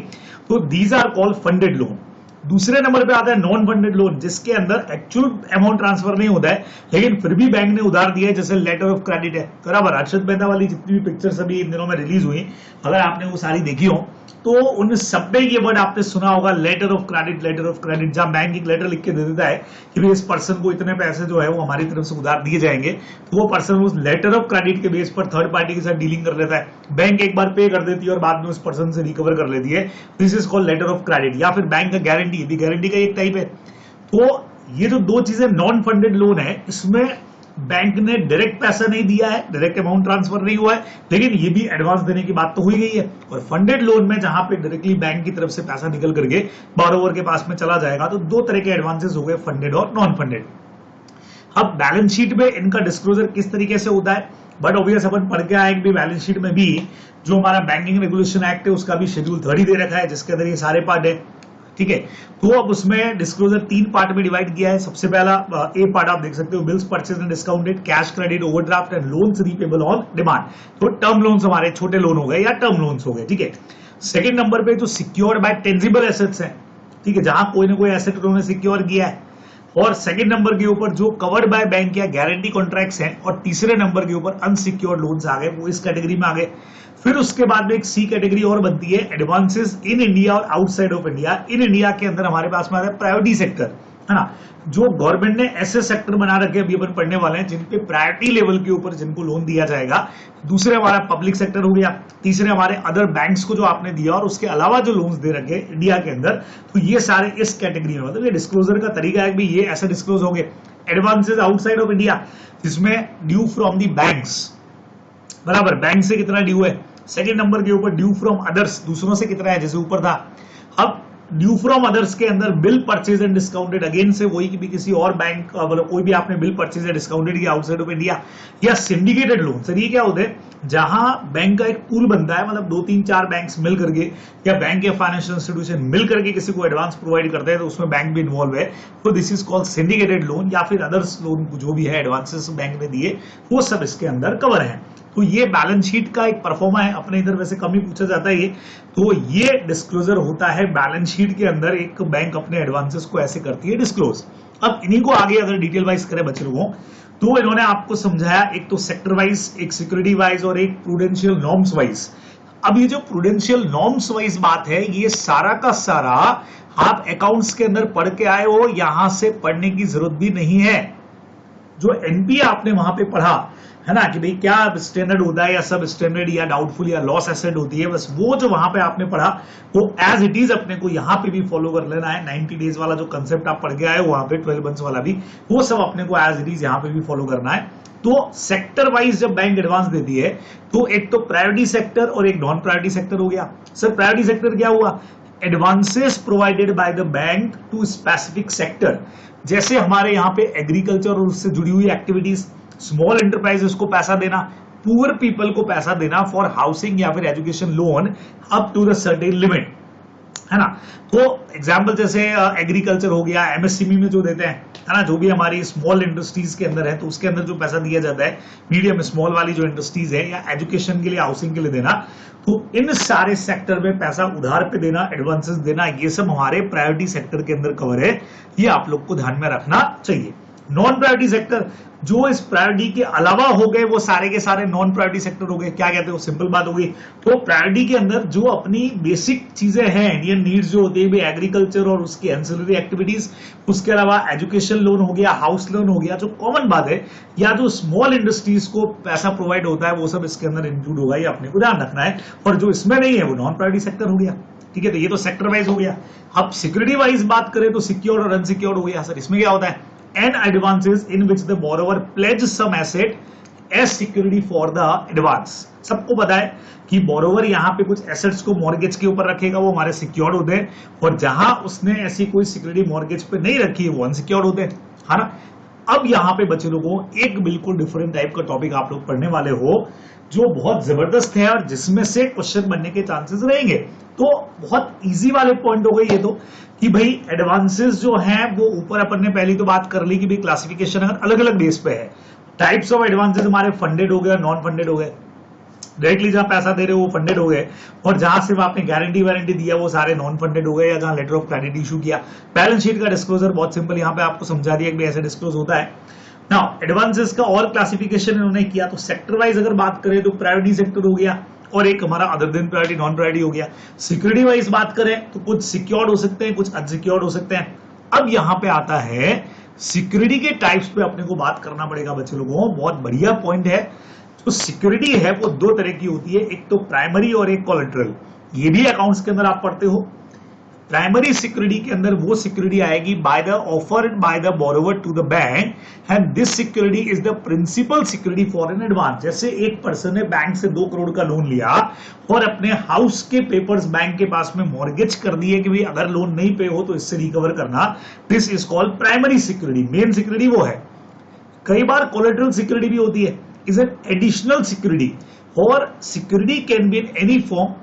तो these are called funded loan. दूसरे नंबर पे आता है नॉन फंडेड लोन, जिसके अंदर एक्चुअल अमाउंट ट्रांसफर नहीं होता है, लेकिन फिर भी बैंक ने उधार दिया है, जैसे लेटर ऑफ क्रेडिट है, बराबर। अर्शद मेहता वाली जितनी भी पिक्चर्स अभी इन दिनों में रिलीज हुई, अगर आपने वो सारी देखी हो, तो उन सब में ये वर्ड आपने सुना होगा, letter of credit. Letter of credit, जहां बैंक एक लेटर लिख के दे देता है कि भाई इस पर्सन को इतने पैसे जो है वो हमारी तरफ से उधार दिए जाएंगे, तो वो पर्सन उस लेटर ऑफ क्रेडिट के बेस पर थर्ड पार्टी के साथ डीलिंग कर लेता है। बैंक एक बार पे कर देती है और बाद में उस पर्सन से रिकवर कर लेती है। This is called letter of credit. या फिर बैंक का गारंटी भी गारंटी का एक टाइप है। तो ये जो दो चीजें, नॉन फंडेड लोन है, इसमें बैंक ने डायरेक्ट पैसा नहीं दिया है, डायरेक्ट अमाउंट ट्रांसफर नहीं हुआ है, लेकिन ये भी एडवांस देने की बात तो हुई गई है। और फंडेड लोन में जहां पे डायरेक्टली बैंक की तरफ से पैसा निकल करके बोरोवर के पास में चला जाएगा, तो दो तरह के एडवांसेस हो गए, फंडेड और नॉन फंडेड। अब बैलेंस शीट में इनका डिस्क्लोजर किस तरीके से होता है, बट ऑब्वियस अपन पढ़ के आए कि बैलेंस शीट में भी जो हमारा बैंकिंग रेगुलेशन एक्ट है उसका भी शेड्यूल 30 दे रखा है, जिसके अंदर ये सारे पार्ट है। ठीक है, तो अब उसमें डिस्क्लोजर 3 पार्ट में डिवाइड किया है। सबसे पहला ए पार्ट आप देख सकते हो, bills purchase and discounted, cash credit, overdraft and loans repayable on demand. तो टर्म लोन्स हमारे छोटे लोन हो गए या टर्म लोन्स हो गए। ठीक है, सेकंड नंबर पे जो सिक्योर्ड बाय टेंजिबल एसेट्स हैं, ठीक है, जहां कोई ना कोई एसेट उन्होंने सिक्योर किया है। और सेकंड नंबर के ऊपर जो कवर्ड बाय बैंक या गारंटी कॉन्ट्रैक्ट्स हैं, और तीसरे नंबर के ऊपर अनसिक्योर्ड लोन्स आ गए, वो इस कैटेगरी में आ गए। फिर उसके बाद में एक सी कैटेगरी और बनती है, एडवांसेस इन इंडिया और outside of India. In India के अंदर हमारे पास में आता है प्रायोरिटी सेक्टर, है ना, जो गवर्नमेंट ने ऐसे सेक्टर बना रखे, अभी अपन पढ़ने वाले हैं, जिन पे प्रायोरिटी लेवल के ऊपर जिनको लोन दिया जाएगा। दूसरे हमारा पब्लिक सेक्टर हो गया, तीसरे हमारे अदर बैंक्स को जो आपने दिया, और उसके अलावा जो लोन्स दे रखे इंडिया के अंदर, तो ये सारे इस कैटेगरी में। मतलब ये डिस्क्लोजर का तरीका है कि ये ऐसे डिस्क्लोज होंगे। एडवांसेस आउटसाइड ऑफ इंडिया, जिसमें ड्यू फ्रॉम दी बैंक्स, बराबर, बैंक से कितना ड्यू है। सेकंड नंबर के ऊपर ड्यू फ्रॉम अदर्स, दूसरों से कितना है, जैसे ऊपर था। अब ड्यू फ्रॉम अदर्स के अंदर bill purchase and discounted, again से वही कि भी किसी और बैंक, मतलब कोई भी आपने बिल परचेज या डिस्काउंटेड किया आउटसाइड ऑफ इंडिया। या सिंडिकेटेड लोन, सर ये क्या होते हैं, जहां बैंक का एक पूल बनता है, मतलब 2-3-4 बैंक्स मिल करके या बैंक या फाइनेंशियल इंस्टीट्यूशन मिल करके किसी को एडवांस प्रोवाइड करते हैं, तो उसमें बैंक भी इन्वॉल्व है। तो this is called syndicated loan. या फिर अदर्स लोन जो भी है एडवांसेस बैंक ने दिए, वो सब इसके अंदर कवर है। तो ये बैलेंस शीट का एक परफॉर्मा है, अपने इधर वैसे कम ही पूछा जाता है ये। तो ये डिस्क्लोजर होता है बैलेंस शीट के अंदर, एक बैंक अपने एडवांसेस को ऐसे करती है डिस्क्लोज। अब इन्हीं को आगे अगर डिटेल वाइज करें बच्चे लोगों, तो इन्होंने आपको समझाया एक तो सेक्टर वाइज, एक सिक्योरिटी वाइज और एक प्रूडेंशियल नॉर्म्स वाइज। अब ये जो प्रूडेंशियल नॉर्म्स वाइज बात है, ये सारा का सारा आप अकाउंट्स के अंदर पढ़ के आए हो, यहां से पढ़ने की जरूरत भी नहीं है। जो एनपीए आपने वहां पे पढ़ा है ना, कि भाई क्या स्टैंडर्ड होता है या सब स्टैंडर्ड या डाउटफुल या लॉस एसेट होती है, बस वो जो वहां पे आपने पढ़ा वो एज इट इज अपने को यहाँ पे भी फॉलो कर लेना है। 90 डेज वाला जो कंसेप्ट आप पढ़ के आए वहां पे 12 मंथ्स वाला भी, वो सब अपने को एज इट इज यहाँ पे भी फॉलो करना है। तो सेक्टर वाइज जब बैंक एडवांस देती है, तो एक तो प्रायोरिटी सेक्टर और एक नॉन प्रायोरिटी सेक्टर हो गया। सर प्रायोरिटी सेक्टर क्या हुआ, advances provided by the bank to specific sector. जैसे हमारे यहाँ पे एग्रीकल्चर और उससे जुड़ी हुई एक्टिविटीज, स्मॉल एंटरप्राइजेस को पैसा देना, पुअर पीपल को पैसा देना फॉर हाउसिंग या फिर education loan up to the certain limit, है ना। तो एग्जांपल जैसे एग्रीकल्चर हो गया, एमएसएमई में जो देते हैं, है ना, जो भी हमारी स्मॉल इंडस्ट्रीज के अंदर है, तो उसके अंदर जो पैसा दिया जाता है, मीडियम स्मॉल वाली जो इंडस्ट्रीज है, या एजुकेशन के लिए, हाउसिंग के लिए देना, तो इन सारे सेक्टर में पैसा उधार पे देना, एडवांसेस देना, ये सब हमारे प्रायोरिटी सेक्टर के अंदर कवर है। ये आप लोग को ध्यान में रखना चाहिए। नॉन प्रायोरिटी सेक्टर जो इस प्रायोरिटी के अलावा हो गए, वो सारे के सारे नॉन प्रायोरिटी सेक्टर हो गए। क्या कहते हो, सिंपल बात होगी। तो प्रायोरिटी के अंदर जो अपनी बेसिक चीजें हैं, इंडियन नीड्स जो होती है, एग्रीकल्चर और उसकी एंसिलरी एक्टिविटीज, उसके अलावा एजुकेशन लोन हो गया, हाउस लोन हो गया, जो कॉमन बात है, या जो स्मॉल इंडस्ट्रीज को पैसा प्रोवाइड होता है, वो सब इसके अंदर इंक्लूड होगा, ये अपने को ध्यान रखना है। और जो इसमें नहीं है वो नॉन प्रायोरिटी सेक्टर हो गया। ठीक है, तो ये तो सेक्टर वाइज हो गया। अब सिक्योरिटी वाइज बात करें तो सिक्योर्ड और अनसिक्योर्ड हो गया। सर इसमें क्या होता है, and advances in which the borrower pledge some asset as security for the advance। सबको पता है कि बोरोवर यहाँ पे कुछ एसेट्स को मॉर्गेज के ऊपर रखेगा, वो हमारे सिक्योर्ड होते हैं, और जहां उसने ऐसी कोई सिक्योरिटी मॉर्गेज पे नहीं रखी है, वो अनसिक्योर्ड होते हैं, है ना। अब यहाँ पे बच्चे लोगों एक बिल्कुल डिफरेंट टाइप का टॉपिक आप लोग पढ़ने वाले हो, जो बहुत जबरदस्त है और जिसमें से क्वेश्चन बनने के चांसेस रहेंगे। तो बहुत इजी वाले पॉइंट हो गए ये तो, कि भाई एडवांसेस जो हैं वो ऊपर अपन ने पहली तो बात कर ली कि भाई क्लासिफिकेशन अगर अलग अलग बेस पे है, टाइप्स ऑफ एडवांसेस हमारे फंडेड हो गए, नॉन फंडेड हो गए। डायरेक्टली जहां पैसा दे रहे हो वो फंडेड हो गए, और जहां सिर्फ आपने गारंटी वारंटी दिया वो सारे नॉन फंडेड हो गए, या जहां लेटर ऑफ क्रेडिट इशू किया। बैलेंस शीट का डिस्क्लोजर बहुत सिंपल यहाँ पे आपको समझा दिया कि ऐसे डिस्क्लोज होता है। नाउ एडवांसेस का और क्लासिफिकेशन इन्होंने किया, तो सेक्टर वाइज अगर बात करें तो प्रायोरिटी सेक्टर हो गया, और एक हमारा other than priority non priority हो गया। सिक्योरिटी वाइज बात करें तो कुछ सिक्योर्ड हो सकते हैं, कुछ अनसिक्योर्ड हो सकते हैं। अब यहां पे आता है सिक्योरिटी के टाइप्स पे अपने को बात करना पड़ेगा बच्चे लोगों। बहुत बढ़िया पॉइंट है। जो सिक्योरिटी है वो दो तरह की होती है, एक तो प्राइमरी और एक कोलेटरल। ये भी अकाउंट्स के अंदर आप पढ़ते हो। प्राइमरी सिक्योरिटी के अंदर वो सिक्योरिटी आएगी by the offered by the borrower to the bank, and this security is the principal security for an advance. जैसे एक पर्सन ने बैंक से 2 करोड़ का लोन लिया और अपने हाउस के पेपर्स बैंक के पास में मॉर्गेज कर दिए कि भाई अगर लोन नहीं पे हो तो इससे रिकवर करना, this is called primary security. Main security वो है। कई बार कोलेटरल सिक्योरिटी भी होती है, इज एन एडिशनल सिक्योरिटी, और security can be in any form,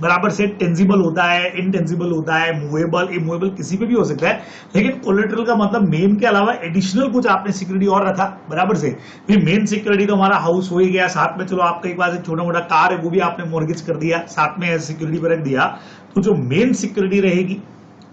बराबर से टेंजिबल होता है, इनटेंजिबल होता है, मूवेबल, इमूवेबल, किसी पे भी हो सकता है। लेकिन कोलेटरल का मतलब मेन के अलावा एडिशनल कुछ आपने सिक्योरिटी और रखा, बराबर से। मेन सिक्योरिटी तो हमारा हाउस हो ही गया, साथ में चलो आपका एक बार छोटा मोटा कार है वो भी आपने मॉर्गेज कर दिया, साथ में सिक्योरिटी पर रख दिया। तो जो मेन सिक्योरिटी रहेगी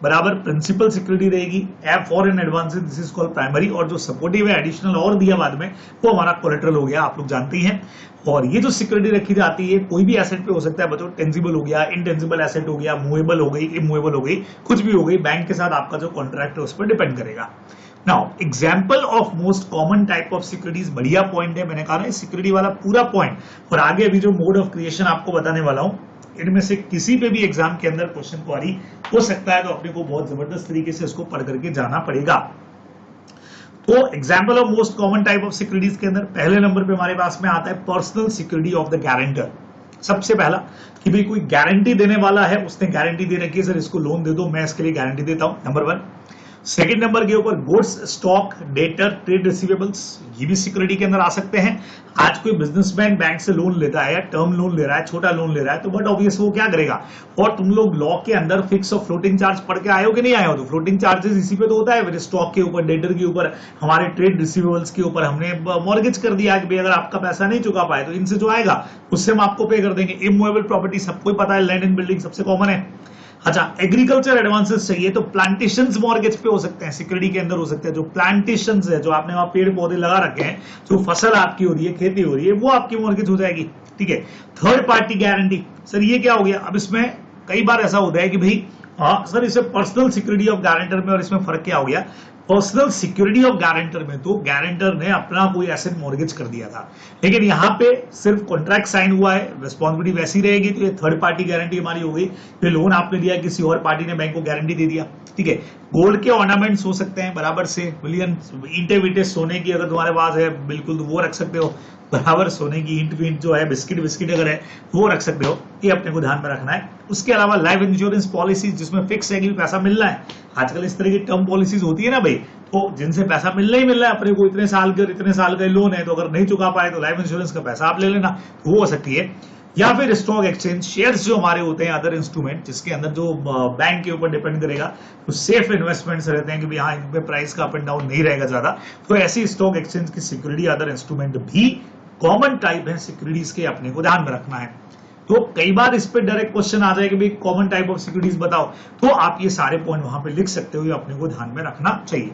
बराबर प्रिंसिपल सिक्योरिटी रहेगी app for an advance, this is called primary, और जो सपोर्टिव है एडिशनल और दिया बाद में वो हमारा कोलेटरल हो गया, आप लोग जानते ही हैं। और ये जो सिक्योरिटी रखी जाती है कोई भी एसेट पे हो सकता है बच्चों, टेंजिबल हो गया, इनटेंजिबल एसेट हो गया, मूवेबल हो गई, इमूवेबल हो गई, कुछ भी हो गई, बैंक के साथ आपका जो कॉन्ट्रैक्ट है उस पर डिपेंड करेगा। Now example of most common type of securities, बढ़िया पॉइंट है, मैंने कहा ना सिक्योरिटी वाला पूरा पॉइंट, और आगे अभी जो मोड ऑफ क्रिएशन आपको बताने वाला हूं इनमें से किसी पे भी एग्जाम के अंदर क्वेश्चन क्वारी हो सकता है, तो अपने को बहुत जबरदस्त तरीके से इसको पढ़ करके जाना पड़ेगा। तो example of most common type of securities के अंदर पहले नंबर पे हमारे पास में आता है personal security of the guarantor. सबसे पहला कि भाई कोई गारंटी देने वाला है, उसने गारंटी दे रखी है सर इसको लोन दे दो, मैं इसके लिए गारंटी देता हूं, नंबर 1। सेकेंड नंबर के ऊपर goods, stock, debtor, trade receivables, ये भी सिक्योरिटी के अंदर आ सकते हैं। आज कोई बिजनेसमैन बैंक से लोन लेता है या टर्म लोन ले रहा है, छोटा लोन ले रहा है, तो बट ऑब्वियस वो क्या करेगा, और तुम लोग लॉ के अंदर फिक्स और फ्लोटिंग चार्ज पढ़ के आए हो कि नहीं आए हो, तो फ्लोटिंग चार्जेस इसी पे तो होता है, स्टॉक के ऊपर, डेटर के ऊपर, हमारे ट्रेड रिसीवेबल्स के ऊपर हमने मॉर्गेज कर दिया कि भाई अगर आपका पैसा नहीं चुका पाए तो इनसे जो आएगा उससे हम आपको पे कर देंगे। इमूवेबल प्रॉपर्टी सबको ही पता है, लैंड एंड बिल्डिंग सबसे कॉमन है। अच्छा, एग्रीकल्चर एडवांसेस चाहिए तो प्लांटेशंस मॉर्गेज पे हो सकते हैं, सिक्योरिटी के अंदर हो सकते हैं। जो प्लांटेशंस है, जो आपने वहां पेड़ पौधे लगा रखे हैं, जो फसल आपकी हो रही है, खेती हो रही है, वो आपकी मॉर्गेज हो जाएगी। ठीक है। थर्ड पार्टी गारंटी, सर ये क्या हो गया। अब इसमें कई बार ऐसा होता है कि भाई हाँ सर इसे पर्सनल सिक्योरिटी ऑफ गारंटर में और इसमें फर्क क्या हो गया। पर्सनल सिक्योरिटी ऑफ गारंटर में तो गारंटर ने अपना कोई एसेट मॉर्गेज कर दिया था, लेकिन यहां पे सिर्फ कॉन्ट्रैक्ट साइन हुआ है, रिस्पॉन्सिबिलिटी वैसी रहेगी, तो ये थर्ड पार्टी गारंटी हमारी हो गई। फिर लोन आपने लिया, किसी और पार्टी ने बैंक को गारंटी दे दिया। ठीक है। गोल्ड के ऑर्नामेंट्स हो सकते हैं, बराबर से मिलियन ईंटे वीटे सोने की अगर तुम्हारे पास है बिल्कुल तो वो रख सकते हो, बराबर सोने की ईंट वींट जो है, बिस्किट अगर है वो रख सकते हो, ये अपने को ध्यान में रखना है। उसके अलावा लाइफ इंश्योरेंस पॉलिसी जिसमें फिक्स है कि पैसा मिलना है, आजकल इस तरह की टर्म पॉलिसीज होती है ना भाई, तो जिनसे पैसा मिलना ही मिलना है अपने को, इतने साल का लोन है, तो अगर नहीं चुका पाए तो लाइफ इंश्योरेंस का पैसा आप ले लेना, वो हो सकती है। या फिर स्टॉक एक्सचेंज शेयर्स जो हमारे होते हैं, अदर इंस्ट्रूमेंट जिसके अंदर जो बैंक के ऊपर डिपेंड करेगा, तो सेफ इन्वेस्टमेंट्स रहते हैं कि यहाँ इनमें प्राइस का अप एंड डाउन नहीं रहेगा ज्यादा, तो ऐसी स्टॉक एक्सचेंज की सिक्योरिटी, अदर इंस्ट्रूमेंट भी कॉमन टाइप है सिक्योरिटीज के, अपने को ध्यान में रखना है। तो कई बार इस पे डायरेक्ट क्वेश्चन आ जाए कि भाई कॉमन टाइप ऑफ सिक्योरिटीज बताओ, तो आप ये सारे पॉइंट वहां पे लिख सकते हो, ये अपने को ध्यान में रखना चाहिए।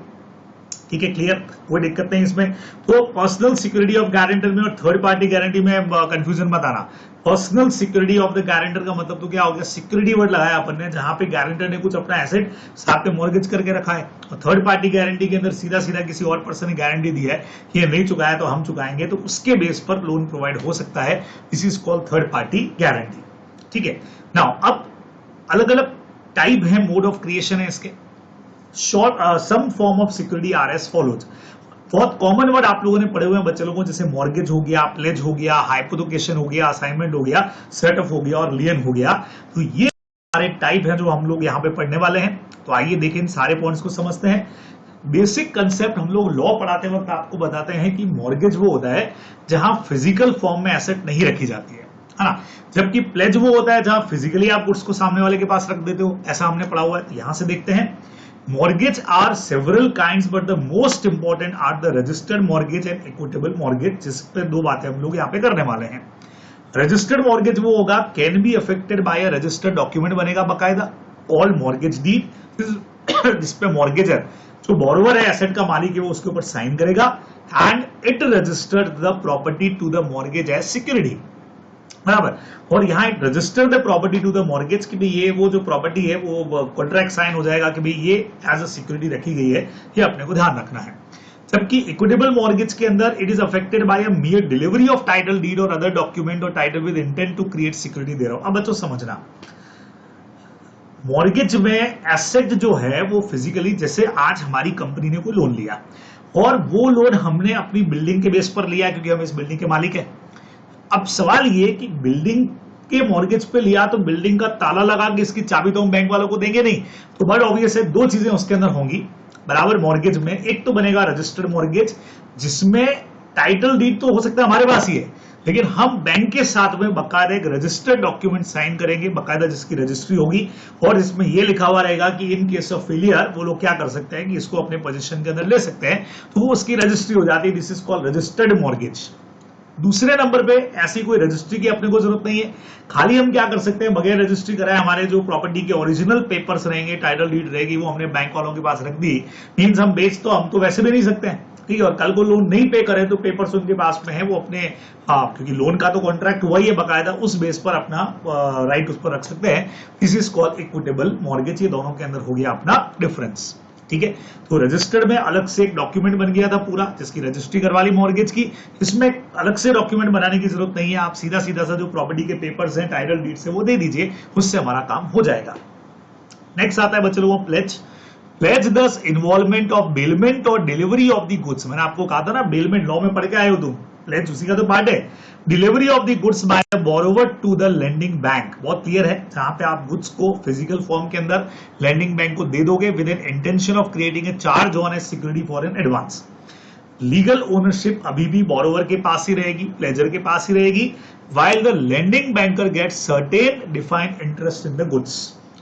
ठीक है, क्लियर, कोई दिक्कत नहीं इसमें। तो पर्सनल सिक्योरिटी ऑफ गारंटर में और थर्ड पार्टी गारंटी में कंफ्यूजन मत आना। Personal security of the guarantor का मतलब तो क्या हो गया, सिक्योरिटी वर्ड लगाया अपन ने, जहां पे गारंटर ने कुछ अपना एसेट साथ में मॉर्गेज करके रखा है, और थर्ड पार्टी गारंटी के अंदर सीधा सीधा किसी और पर्सन ने गारंटी दी है कि ये नहीं चुकाया तो हम चुकाएंगे, तो उसके बेस पर लोन प्रोवाइड हो सकता है। This is called third party guarantee. ठीक है। नाउ अब अलग अलग टाइप है, मोड ऑफ क्रिएशन है इसके। Some form of security are as follows. बहुत कॉमन वर्ड आप लोगों ने पढ़े हुए हैं बच्चे लोगों, जैसे मॉर्गेज हो गया, प्लेज हो गया, हाइपोथेकेशन हो गया, असाइनमेंट हो गया, सेट ऑफ हो गया और लियन हो गया। तो ये सारे टाइप हैं जो हम लोग यहाँ पे पढ़ने वाले हैं। तो आइए देखें इन सारे पॉइंट्स को समझते हैं। बेसिक कंसेप्ट हम लोग लॉ पढ़ाते वक्त आपको बताते हैं कि मॉर्गेज वो होता है जहां फिजिकल फॉर्म में एसेट नहीं रखी जाती है ना, जबकि प्लेज वो होता है जहां फिजिकली आप गुड्स को सामने वाले के पास रख देते हो, ऐसा हमने पढ़ा हुआ है। तो यहां से देखते हैं, mortgage are several kinds but the most important are the registered mortgage and equitable mortgage, जिस पे दो बातें हम लोग यहाँ पे करने वाले हैं। रजिस्टर्ड मॉर्गेज वो होगा can be affected by a registered document बनेगा बाकायदा, कॉल मॉर्गेज डीड, जिसपे मॉर्गेजर जो बोरोवर है, एसेट का मालिक है, वो उसके ऊपर साइन करेगा, and it registered the property to the mortgage as security. बराबर। और यहाँ एक register the property to the mortgage कि भाई ये वो जो प्रॉपर्टी है वो कॉन्ट्रैक्ट साइन हो जाएगा कि भाई ये एज अ सिक्योरिटी रखी गई है, ये अपने को ध्यान रखना है। जबकि इक्विटेबल मॉर्गेज के अंदर it is affected by a mere delivery of title deed और अदर डॉक्यूमेंट और title with intent to create security दे रहा हूं। अब बच्चों समझना, मॉर्गेज में एसेट जो है वो फिजिकली, जैसे आज हमारी कंपनी ने कोई लोन लिया और वो लोन हमने अपनी बिल्डिंग के बेस पर लिया क्योंकि हम इस बिल्डिंग के मालिक हैं। अब सवाल ये कि बिल्डिंग के मॉर्गेज पे लिया तो बिल्डिंग का ताला लगा के इसकी चाबी तो हम बैंक वालों को देंगे नहीं, तो बट ऑब्वियस है दो चीजें उसके अंदर होंगी बराबर मॉर्गेज में। एक तो बनेगा रजिस्टर्ड मॉर्गेज जिसमें टाइटल डीड तो हो सकता है हमारे पास ही है, लेकिन हम बैंक के साथ में बकायदा एक रजिस्टर्ड डॉक्यूमेंट साइन करेंगे बकायदा जिसकी रजिस्ट्री होगी और इसमें यह लिखा हुआ रहेगा कि इन केस ऑफ फेलियर वो लोग क्या कर सकते हैं कि इसको अपने पोजीशन के अंदर ले सकते हैं, तो वो उसकी रजिस्ट्री हो जाती है। This is called registered mortgage. दूसरे नंबर पे ऐसी कोई रजिस्ट्री की अपने को जरूरत नहीं है, खाली हम क्या कर सकते हैं बगैर रजिस्ट्री कराए हमारे जो प्रॉपर्टी के ओरिजिनल पेपर्स रहेंगे, टाइटल डीड रहेगी, वो हमने बैंक वालों के पास रख दी, मींस हम बेच तो हम तो वैसे भी नहीं सकते हैं, ठीक है। और कल को लोन नहीं पे करे तो पेपर्स उनके पास में है, वो अपने क्योंकि लोन का तो कॉन्ट्रैक्ट हुआ ही है बकायदा, उस बेस पर अपना राइट उस पर रख सकते हैं। This is called equitable mortgage. ये दोनों के अंदर हो गया अपना डिफरेंस, ठीक है। तो रजिस्टर्ड में अलग से एक डॉक्यूमेंट बन गया था पूरा जिसकी रजिस्ट्री करवा ली मॉर्गेज की, इसमें अलग से डॉक्यूमेंट बनाने की जरूरत नहीं है, आप सीधा सीधा सा जो प्रॉपर्टी के पेपर्स हैं टाइटल डीड से वो दे दीजिए, उससे हमारा काम हो जाएगा। नेक्स्ट आता है बच्चे लोगों प्लेज। प्लेज दस इन्वॉल्वमेंट ऑफ बेलमेंट और डिलीवरी ऑफ द गुड्स। मैंने आपको कहा था ना बेलमेंट लॉ में पढ़ के आए हो तुम, प्लेज उसी का तो पार्ट है। Delivery of the goods by the borrower to the lending bank, बहुत क्लियर है, जहां पे आप गुड्स को फिजिकल फॉर्म के अंदर लेंडिंग बैंक को दे दोगे with an intention of creating a charge on A security for an advance. Legal ownership अभी भी बोरोवर के पास ही रहेगी, प्लेजर के पास ही रहेगी, while the lending banker gets certain defined interest in the goods।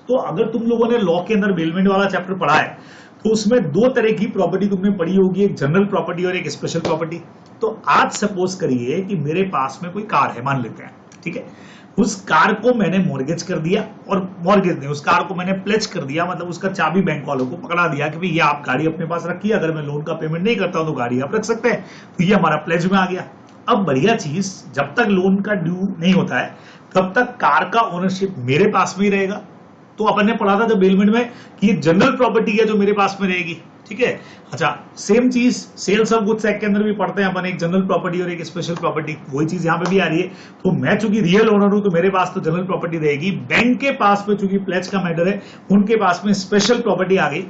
तो अगर तुम लोगों ने लॉ के अंदर बेलमेंट वाला चैप्टर पढ़ा है तो उसमें दो तरह की प्रॉपर्टी तुमने पढ़ी होगी, एक जनरल प्रॉपर्टी और एक स्पेशल प्रॉपर्टी। तो आज सपोज करिए कि मेरे पास में कोई कार है, मान लेते हैं, ठीक है, उस कार को मैंने मॉर्गेज कर दिया, और मॉर्गेज नहीं, उस कार को मैंने प्लेज कर दिया, मतलब उसका चाबी बैंक वालों को पकड़ा दिया कि भाई ये आप गाड़ी अपने पास रखिए, अगर मैं लोन का पेमेंट नहीं करता हूं तो गाड़ी आप रख सकते हैं, तो ये हमारा प्लेज में आ गया। अब बढ़िया चीज, जब तक लोन का ड्यू नहीं होता है तब तक कार का ओनरशिप मेरे पास में ही रहेगा। तो अपन ने पढ़ा था जब बेलमेंट में कि ये जनरल प्रॉपर्टी है जो मेरे पास में रहेगी, ठीक है। अच्छा, सेम चीज सेल्स ऑफ गुड्स एक्ट के अंदर भी पढ़ते हैं अपन, एक जनरल प्रॉपर्टी और एक स्पेशल प्रॉपर्टी, वही चीज यहां पे भी आ रही है। तो मैं चूंकि रियल ओनर हूं तो मेरे पास तो जनरल प्रॉपर्टी रहेगी, बैंक के पास में चूंकि प्लेज का मैटर है उनके पास में स्पेशल प्रॉपर्टी आ गई।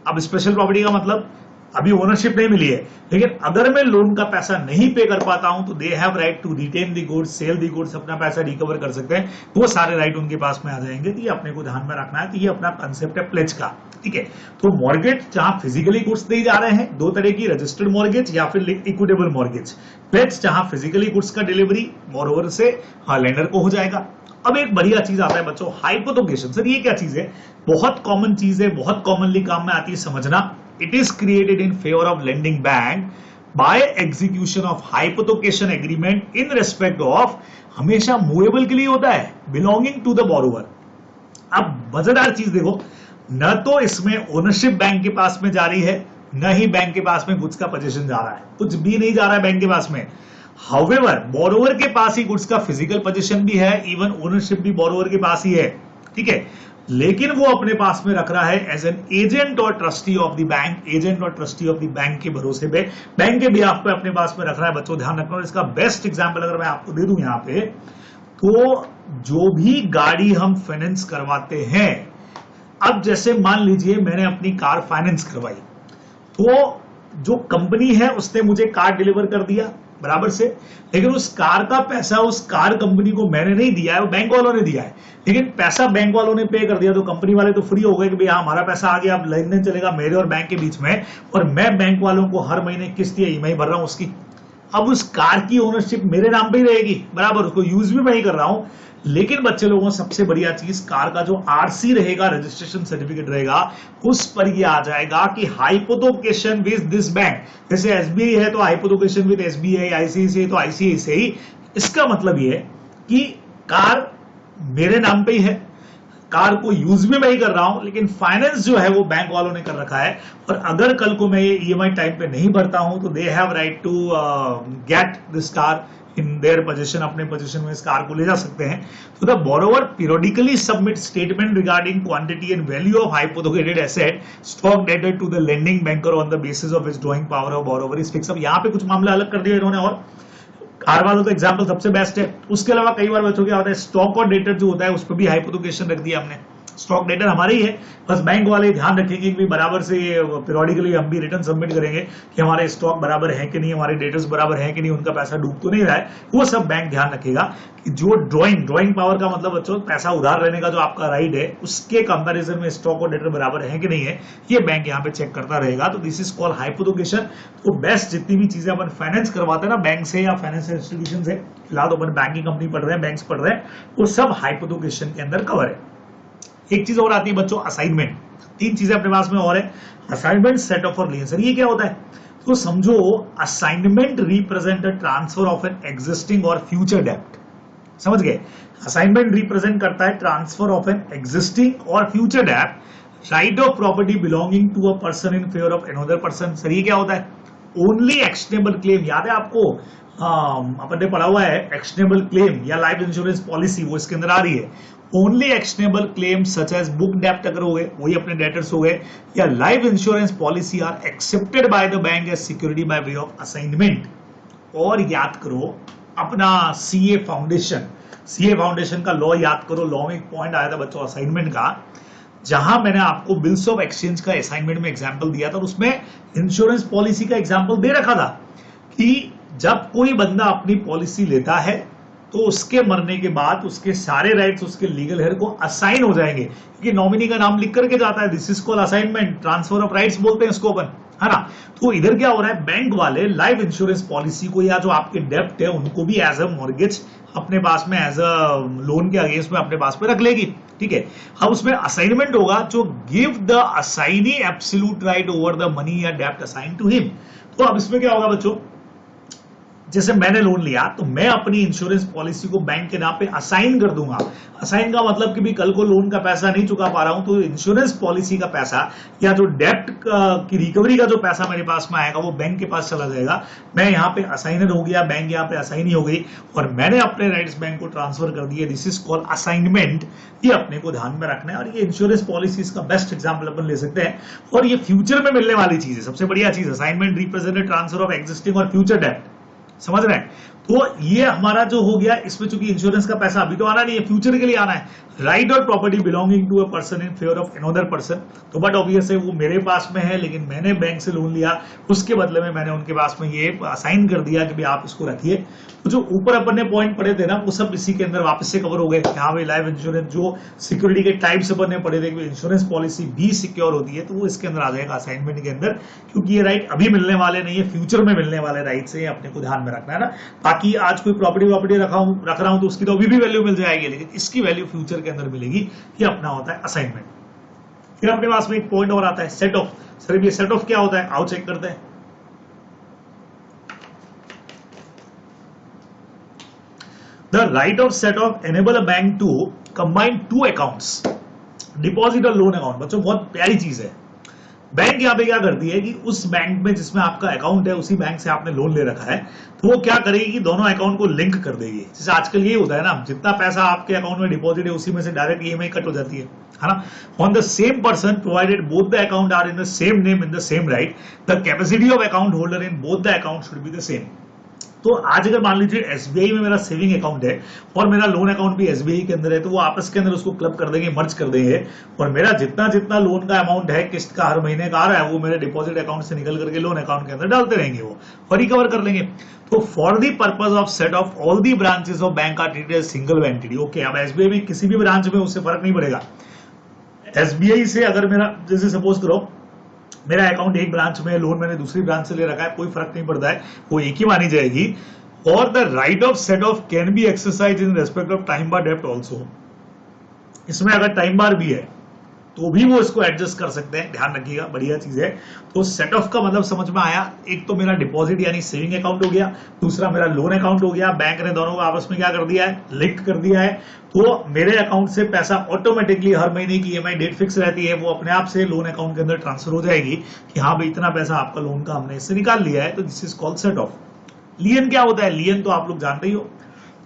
अब स्पेशल प्रॉपर्टी का मतलब अभी ओनरशिप नहीं मिली है, लेकिन अगर मैं लोन का पैसा नहीं पे कर पाता हूं तो they have right to retain the goods, sell the goods, अपना पैसा रिकवर कर सकते हैं, वो सारे राइट उनके पास में आ जाएंगे। तो ये अपने को ध्यान में रखना है कि ये अपना कंसेप्ट है प्लेज का, ठीक है। तो मॉर्गेज जहां फिजिकली गुड्स दिए जा रहे हैं, दो तरह की, रजिस्टर्ड मॉर्गेज या फिर इक्विटेबल मॉर्गेज। प्लेज जहां फिजिकली गुड्स का डिलीवरी बोरोवर से लेंडर को हो जाएगा। अब एक बढ़िया चीज आता है बच्चों, हाइपोथेकेशन। सर ये क्या चीज है? बहुत कॉमन चीज है, बहुत कॉमनली काम में आती है, समझना। It is created in favor of lending bank by execution of hypothecation agreement in respect of, हमेशा मूवेबल के लिए होता है, belonging to the borrower। अब मजेदार चीज देखो, न तो इसमें ओनरशिप बैंक के पास में जा रही है, न ही बैंक के पास में गुड्स का पोजीशन जा रहा है, कुछ भी नहीं जा रहा है बैंक के पास में। हाउएवर बोरोवर के पास ही गुड्स का फिजिकल पोजीशन भी है, इवन ओनरशिप भी बोरोवर के पास ही है, ठीक है, लेकिन वो अपने पास में रख रहा है एज एन एजेंट और trustee of the bank, agent और ट्रस्टी ऑफ द बैंक के भरोसे पे, बैंक के बिहाफ पे अपने पास में रख रहा है। बच्चों ध्यान रखना, और इसका बेस्ट एग्जांपल अगर मैं आपको दे दूं यहाँ पे, तो जो भी गाड़ी हम फाइनेंस करवाते हैं, अब जैसे मान लीजिए मैंने अपनी कार फाइनेंस करवाई, तो जो कंपनी है उसने मुझे कार डिलीवर कर दिया बराबर से, लेकिन उस कार का पैसा उस कार कंपनी को मैंने नहीं दिया है, वो बैंक वालों ने दिया है। लेकिन पैसा बैंक वालों ने पे कर दिया, तो कंपनी वाले तो फ्री हो गए कि भैया हमारा पैसा आ गया, अब लेन देन चलेगा मेरे और बैंक के बीच में, और मैं बैंक वालों को हर महीने किस्त या ईएमआई भर रहा हूं उसकी। अब उस कार की ओनरशिप मेरे नाम पे ही रहेगी बराबर, उसको यूज भी मैं ही कर रहा हूं। लेकिन बच्चे लोगों सबसे बढ़िया चीज, कार का जो आरसी रहेगा, रजिस्ट्रेशन सर्टिफिकेट रहेगा, उस पर ये आ जाएगा कि हाइपोथेकेशन विद दिस बैंक। जैसे एसबीआई है तो हाइपोथेकेशन विद एसबीआई, आईसीआईसीआई तो आईसीआईसीआई। इसका मतलब ये है कि कार मेरे नाम पे ही है, कार को यूज भी मैं ही कर रहा हूं, लेकिन फाइनेंस जो है वो बैंक वालों ने कर रखा है। और अगर कल को मैं ये ईएमआई टाइम पे नहीं भरता हूं तो they have right to get this car in their position, अपने पोजीशन में इस कार को ले जा सकते हैं। तो the borrower periodically submit statement regarding quantity and value of hypothecated asset stock dated to the lending banker on the basis of withdrawing power of borrower is fix. अब यहाँ पे कुछ मामला अलग कर दिया इन्होंने, और कार वालों तो एग्जाम्पल सबसे बेस्ट है। उसके अलावा कई बार बच्चों क्या होता है, स्टॉक और डेटर जो होता है उस पर भी हाइपोथेकेशन रख दिया हमने। स्टॉक डेटर हमारे ही है, बस बैंक वाले ध्यान रखेंगे कि बराबर से पीरियडिकली हम भी रिटर्न सबमिट करेंगे कि हमारे स्टॉक बराबर है कि नहीं, हमारे डेटर्स बराबर है कि नहीं, उनका पैसा डूब तो नहीं रहा है। वो सब बैंक ध्यान रखेगा कि जो ड्रॉइंग पावर का मतलब बच्चों पैसा उधार रहने का जो आपका राइट है उसके कंपैरिजन में स्टॉक और डेटर बराबर है कि नहीं है, ये बैंक यहाँ पे चेक करता रहेगा। तो दिस इज कॉल्ड हाइपोथेकेशन। तो बेस्ट जितनी भी चीजें अपन फाइनेंस करवाते हैं ना बैंक से या फाइनेंशियल इंस्टीट्यूशन से, फिलहाल तो अपन बैंकिंग कंपनी पढ़ रहे हैं, बैंक्स पढ़ रहे हैं, वो सब हाइपोथेकेशन के अंदर कवर है। एक चीज और आती है बच्चों, असाइनमेंट। तीन चीजें अपने पास में और है, असाइनमेंट, सेट ऑफ और लिएन। सर ये क्या होता है? तो समझो assignment represent a transfer of an existing और फ्यूचर डेब्ट। समझ गए? असाइनमेंट रिप्रेजेंट करता है ट्रांसफर ऑफ एन एग्जिस्टिंग और फ्यूचर डेब्ट, right of property belonging to a person in favour of another person. Sir ये क्या होता है? ओनली एक्शनेबल क्लेम, याद है आपको अपन ने पढ़ा हुआ है एक्शनेबल क्लेम या लाइफ इंश्योरेंस पॉलिसी, वो इसके अंदर आ रही है। Only actionable claim such as book डेप्ट अगर हो गए, वही अपने डेटर्स हो गए, या life insurance policy are accepted by the bank as security by way of assignment. और याद करो अपना सीए फाउंडेशन का लॉ याद करो। लॉ में एक पॉइंट आया था बच्चों असाइनमेंट का, जहां मैंने आपको बिल्स ऑफ एक्सचेंज का असाइनमेंट में एग्जांपल दिया था, और उसमें इंश्योरेंस पॉलिसी का एग्जांपल दे रखा था कि जब कोई बंदा अपनी पॉलिसी लेता है तो उसके मरने के बाद उसके सारे राइट्स उसके लीगल हेयर को असाइन हो जाएंगे, क्योंकि नॉमिनी का नाम लिख करके जाता है। This is called assignment, transfer of rights बोलते हैं इसको अपन, है ना। तो इधर क्या हो रहा है, बैंक वाले लाइफ इंश्योरेंस पॉलिसी को या जो आपके डेप्ट है उनको भी एज अ मॉर्गेज अपने पास में, एज अ लोन के अगेंस्ट में अपने पास में रख लेगी। ठीक है, अब उसमें असाइनमेंट होगा जो give the assignee absolute right over the money या डेप्ट असाइन टू हिम। तो अब इसमें क्या होगा बच्चों, जैसे मैंने लोन लिया तो मैं अपनी इंश्योरेंस पॉलिसी को बैंक के नाम पे असाइन कर दूंगा। असाइन का मतलब कि भी कल को लोन का पैसा नहीं चुका पा रहा हूं तो इंश्योरेंस पॉलिसी का पैसा या जो डेप्ट की रिकवरी का जो पैसा मेरे पास में आएगा वो बैंक के पास चला जाएगा। मैं यहाँ पे असाइनर हो गया, बैंक यहाँ पे असाइनी हो गई और मैंने अपने राइट्स बैंक को ट्रांसफर कर दिए। This is called assignment. ये अपने को ध्यान में रखना है और ये इंश्योरेंस पॉलिसी का बेस्ट एग्जाम्पल अपन ले सकते हैं और ये फ्यूचर में मिलने वाली चीज है, सबसे बढ़िया चीज। Assignment represent transfer of existing और फ्यूचर डेप्ट, समझ रहे हैं। तो ये हमारा जो हो गया, इसमें चूंकि इंश्योरेंस का पैसा अभी तो आना नहीं है, फ्यूचर के लिए आना है। राइट और property belonging to a person in favour of another person, तो बट ऑब्वियस है वो मेरे पास में है, लेकिन मैंने बैंक से लोन लिया, उसके बदले में मैंने उनके पास में ये असाइन कर दिया कि भाई आप इसको रखिए। तो जो ऊपर अपन ने पॉइंट पढ़े थे ना, वो सब इसी के अंदर वापस से कवर हो गए। यहाँ पे लाइफ इंश्योरेंस जो सिक्योरिटी के टाइप्स अपन ने पढ़े थे कि इंश्योरेंस पॉलिसी भी सिक्योर होती है, तो वो इसके अंदर आ जाएगा असाइनमेंट के अंदर, क्योंकि ये राइट अभी मिलने वाले नहीं है, फ्यूचर में मिलने वाले राइट से अपने को ध्यान में रखना है ना। बाकी आज कोई प्रॉपर्टी रख रहा हूं तो उसकी तो अभी भी वैल्यू मिल जाएगी, लेकिन इसकी वैल्यू फ्यूचर के अंदर मिलेगी। ये अपना होता है असाइनमेंट। फिर अपने पास में एक पॉइंट और आता है सेट ऑफ। सर ये सेट ऑफ क्या होता है, आओ चेक करते हैं। The right of set off enable a bank to combine two accounts, deposit और लोन अकाउंट। बच्चों बहुत प्यारी चीज है। बैंक यहाँ पे क्या करती है कि उस बैंक में जिसमें आपका अकाउंट है, उसी बैंक से आपने लोन ले रखा है, तो वो क्या करेगी कि दोनों अकाउंट को लिंक कर देगी। जैसे आजकल ये होता है ना, जितना पैसा आपके अकाउंट में डिपॉजिट है उसी में से डायरेक्ट ईएमआई कट हो जाती है ना। On the same person provided both the account are in the same name in the same right, the capacity of account holder in both the account should be the same. तो आज अगर मान लीजिए SBI में मेरा saving account है और मेरा लोन अकाउंट भी एसबीआई के अंदर है, तो वो आपस के अंदर उसको क्लब कर देंगे, मर्ज कर देंगे, और मेरा जितना जितना लोन का अमाउंट है किस्त का हर महीने का आ रहा है वो मेरे डिपॉजिट अकाउंट से निकल करके लोन अकाउंट के अंदर डालते रहेंगे वो और रिकवर कर लेंगे। तो for the purpose of set off all the branches of bank are treated as single entity. Okay, अब एसबीआई में किसी भी ब्रांच में उससे फर्क नहीं पड़ेगा। एसबीआई से अगर मेरा, जैसे सपोज करो मेरा अकाउंट एक ब्रांच में है, लोन मैंने दूसरी ब्रांच से ले रखा है, कोई फर्क नहीं पड़ता है, वो एक ही मानी जाएगी। और the right of set off can be exercise in respect of time bar डेप्ट ऑल्सो। इसमें अगर टाइम बार भी है तो भी वो इसको एडजस्ट कर सकते हैं, ध्यान रखिएगा, बढ़िया चीज है। तो सेट ऑफ का मतलब समझ में आया, एक तो मेरा डिपॉजिट यानी सेविंग अकाउंट हो गया, दूसरा मेरा लोन अकाउंट हो गया। बैंक ने दोनों को आपस में क्या कर दिया है, लिंक कर दिया है। तो मेरे अकाउंट से पैसा ऑटोमेटिकली हर महीने की ईएमआई डेट फिक्स रहती है, वो अपने आप से लोन अकाउंट के अंदर ट्रांसफर हो जाएगी कि हाँ भाई इतना पैसा आपका लोन का हमने इससे निकाल लिया है। तो this is called set off. Lien क्या होता है? लियन तो आप लोग जानते ही हो,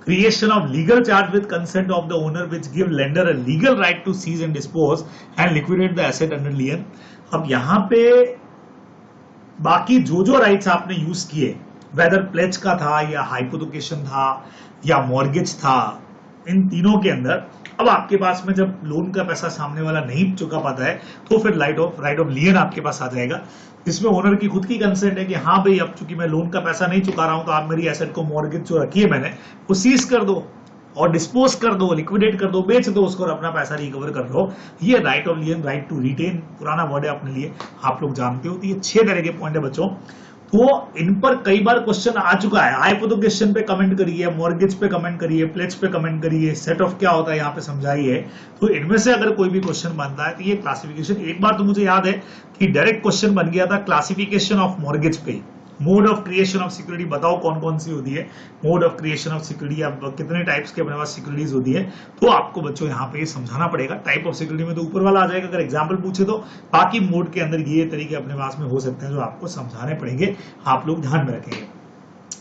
creation of legal charge with consent of the owner which give lender a legal right to seize and dispose and liquidate the asset under lien। अब यहां पे बाकी जो जो राइट्स आपने यूज किए, वेदर प्लेज का था या हाइपोथेकेशन था या मॉर्गेज था, इन तीनों के अंदर अब आपके पास में जब लोन का पैसा सामने वाला नहीं चुका पाता है तो फिर राइट ऑफ लियन आपके पास आ जाएगा, जिसमें ओनर की खुद की कंसेंट है कि हाँ भाई अब चूंकि मैं लोन का पैसा नहीं चुका रहा हूं तो आप मेरी एसेट को, मॉर्गेज जो रखी है मैंने, वो सीज कर दो और डिस्पोज कर दो, लिक्विडेट कर दो, बेच दो उसको और अपना पैसा रिकवर कर लो। ये right of lien, right to retain, पुराना वर्ड है अपने लिए, आप लोग जानते हो। तो ये 6 तरह के पॉइंट है बच्चों। तो इन पर कई बार क्वेश्चन आ चुका है। हाइपोथेकेशन पे कमेंट करिए, मॉर्गेज पे कमेंट करिए, प्लेज पे कमेंट करिए, सेट ऑफ क्या होता है यहाँ पे समझाइए। तो इनमें से अगर कोई भी क्वेश्चन बनता है तो ये क्लासिफिकेशन, एक बार तो मुझे याद है कि डायरेक्ट क्वेश्चन बन गया था क्लासिफिकेशन ऑफ मॉर्गेज पे, mode of creation of security बताओ कौन कौन सी होती है, mode of creation of security, अब कितने टाइप्स के अपने पास सिक्योरिटीज होती है, तो आपको बच्चों यहाँ पे समझाना पड़ेगा। टाइप ऑफ सिक्योरिटी में तो ऊपर वाला आ जाएगा अगर एग्जांपल पूछे तो, बाकी मोड के अंदर ये तरीके अपने पास में हो सकते हैं जो आपको समझाने पड़ेंगे, आप लोग ध्यान में रखेंगे।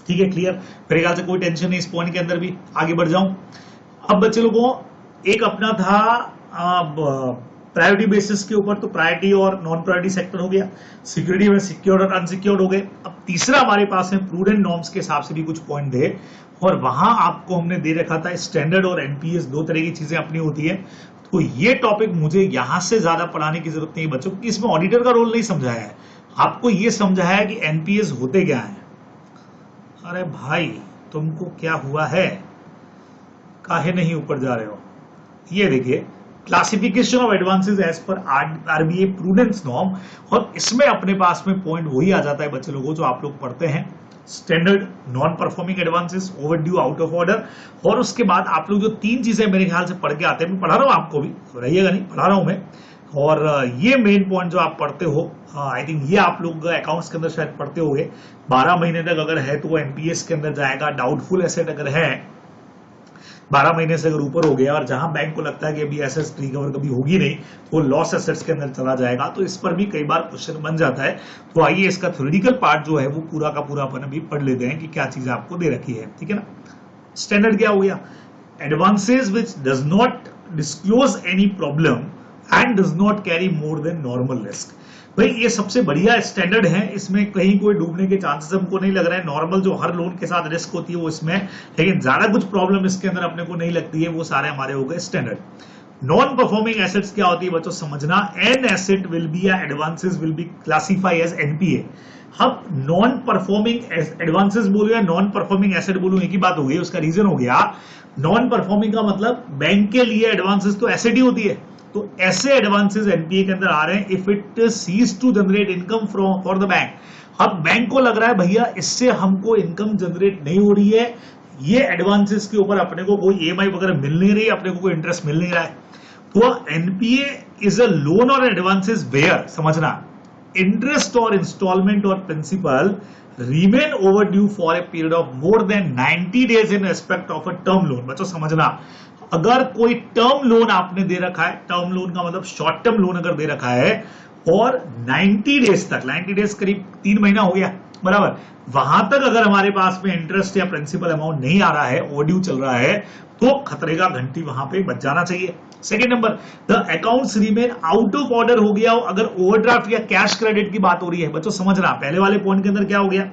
ठीक है, क्लियर? मेरे ख्याल से कोई टेंशन नहीं इस पॉइंट के अंदर भी। आगे बढ़ जाऊं, अब बच्चे लोगों एक अपना था प्रायोरिटी बेसिस के ऊपर, तो प्रायोरिटी और नॉन प्रायोरिटी सेक्टर हो गया, सिक्योरिटी में सिक्योर्ड और अनसिक्योर्ड हो गए। अब तीसरा हमारे पास है प्रूडेंट नॉर्म्स के हिसाब से भी कुछ पॉइंट थे, और वहां आपको हमने दे रखा था स्टैंडर्ड और एनपीएस, 2 तरह की चीजें अपनी होती है। तो ये टॉपिक मुझे यहां से ज्यादा पढ़ाने की जरूरत नहीं बच्चों, क्योंकि इसमें ऑडिटर का रोल नहीं समझाया है, आपको ये समझाया है कि एनपीएस होते क्या है। अरे भाई तुमको क्या हुआ है, काहे नहीं ऊपर जा रहे हो? ये देखिए, classification of advances as per RBI prudence norm, और इसमें अपने पास में पॉइंट वही आ जाता है बच्चे लोगों जो आप लोग पढ़ते हैं, standard, non performing advances, overdue, out of order, और उसके बाद आप लोग जो 3 चीजें मेरे ख्याल से पढ़ के आते हैं, मैं पढ़ा रहा हूं आपको भी, रहिएगा नहीं, पढ़ा रहा हूं मैं, और ये मेन पॉइंट जो आप पढ़ते हो, आई थिंक ये आप लोग अकाउंट्स के अंदर शायद पढ़ते होंगे, 12 महीने तक अगर है तो वो एनपीएस के अंदर जाएगा, डाउटफुल एसेट अगर है 12 महीने से अगर ऊपर हो गया और जहां बैंक को लगता है कि अभी एसेट्स रिकवर कभी होगी नहीं तो वो लॉस एसेट्स के अंदर चला जाएगा। तो इस पर भी कई बार क्वेश्चन बन जाता है। तो आइए इसका थ्योरेटिकल पार्ट जो है वो पूरा का पूरा अपन अभी पढ़ लेते हैं कि क्या चीज आपको दे रखी है। ठीक है ना। स्टैंडर्ड क्या हो गया? Advances which does not disclose any problem and does not carry more than normal risk. भाई ये सबसे बढ़िया स्टैंडर्ड है, इसमें कहीं कोई डूबने के चांसेस हमको नहीं लग रहे हैं। नॉर्मल जो हर लोन के साथ रिस्क होती है वो इसमें, लेकिन ज्यादा कुछ प्रॉब्लम इसके अंदर अपने को नहीं लगती है, वो सारे हमारे हो गए स्टैंडर्ड। नॉन परफॉर्मिंग एसेट्स क्या होती है बच्चों समझना, एन एसेट विल बी या advances will be classify as NPA. अब नॉन परफॉर्मिंग एडवांसेस बोलूं या नॉन परफॉर्मिंग एसेट बोलूं एक ही बात हो गई। उसका रीजन हो गया, नॉन परफॉर्मिंग का मतलब बैंक के लिए एडवांसेस तो एसेट ही होती है, तो ऐसे एडवांसेस एनपीए के अंदर आ रहे हैं if it cease to generate income from for the bank. अब बैंक को लग रहा है भैया इससे हमको इनकम जनरेट नहीं हो रही है, ये एडवांसेस के ऊपर अपने को कोई ईएमआई वगैरह मिल नहीं रही, अपने को कोई इंटरेस्ट मिल नहीं रहा है, तो एनपीए इज अ लोन और एडवांसेस वेयर, समझना, इंटरेस्ट और इंस्टॉलमेंट और principal remain overdue for a period of more than 90 days in respect of a term loan. बच्चों समझना, अगर कोई टर्म लोन आपने दे रखा है, टर्म लोन का मतलब शॉर्ट टर्म लोन अगर दे रखा है और 90 डेज तक, 90 डेज करीब 3 महीना हो गया बराबर, वहां तक अगर हमारे पास में इंटरेस्ट या प्रिंसिपल अमाउंट नहीं आ रहा है, ओवरड्यू चल रहा है, तो खतरे का घंटी वहां पे बच जाना चाहिए। Second number, the accounts remain out of order हो गया हो अगर ओवरड्राफ्ट या कैश क्रेडिट की बात हो रही है। बच्चों समझना, पहले वाले पॉइंट के अंदर क्या हो गया,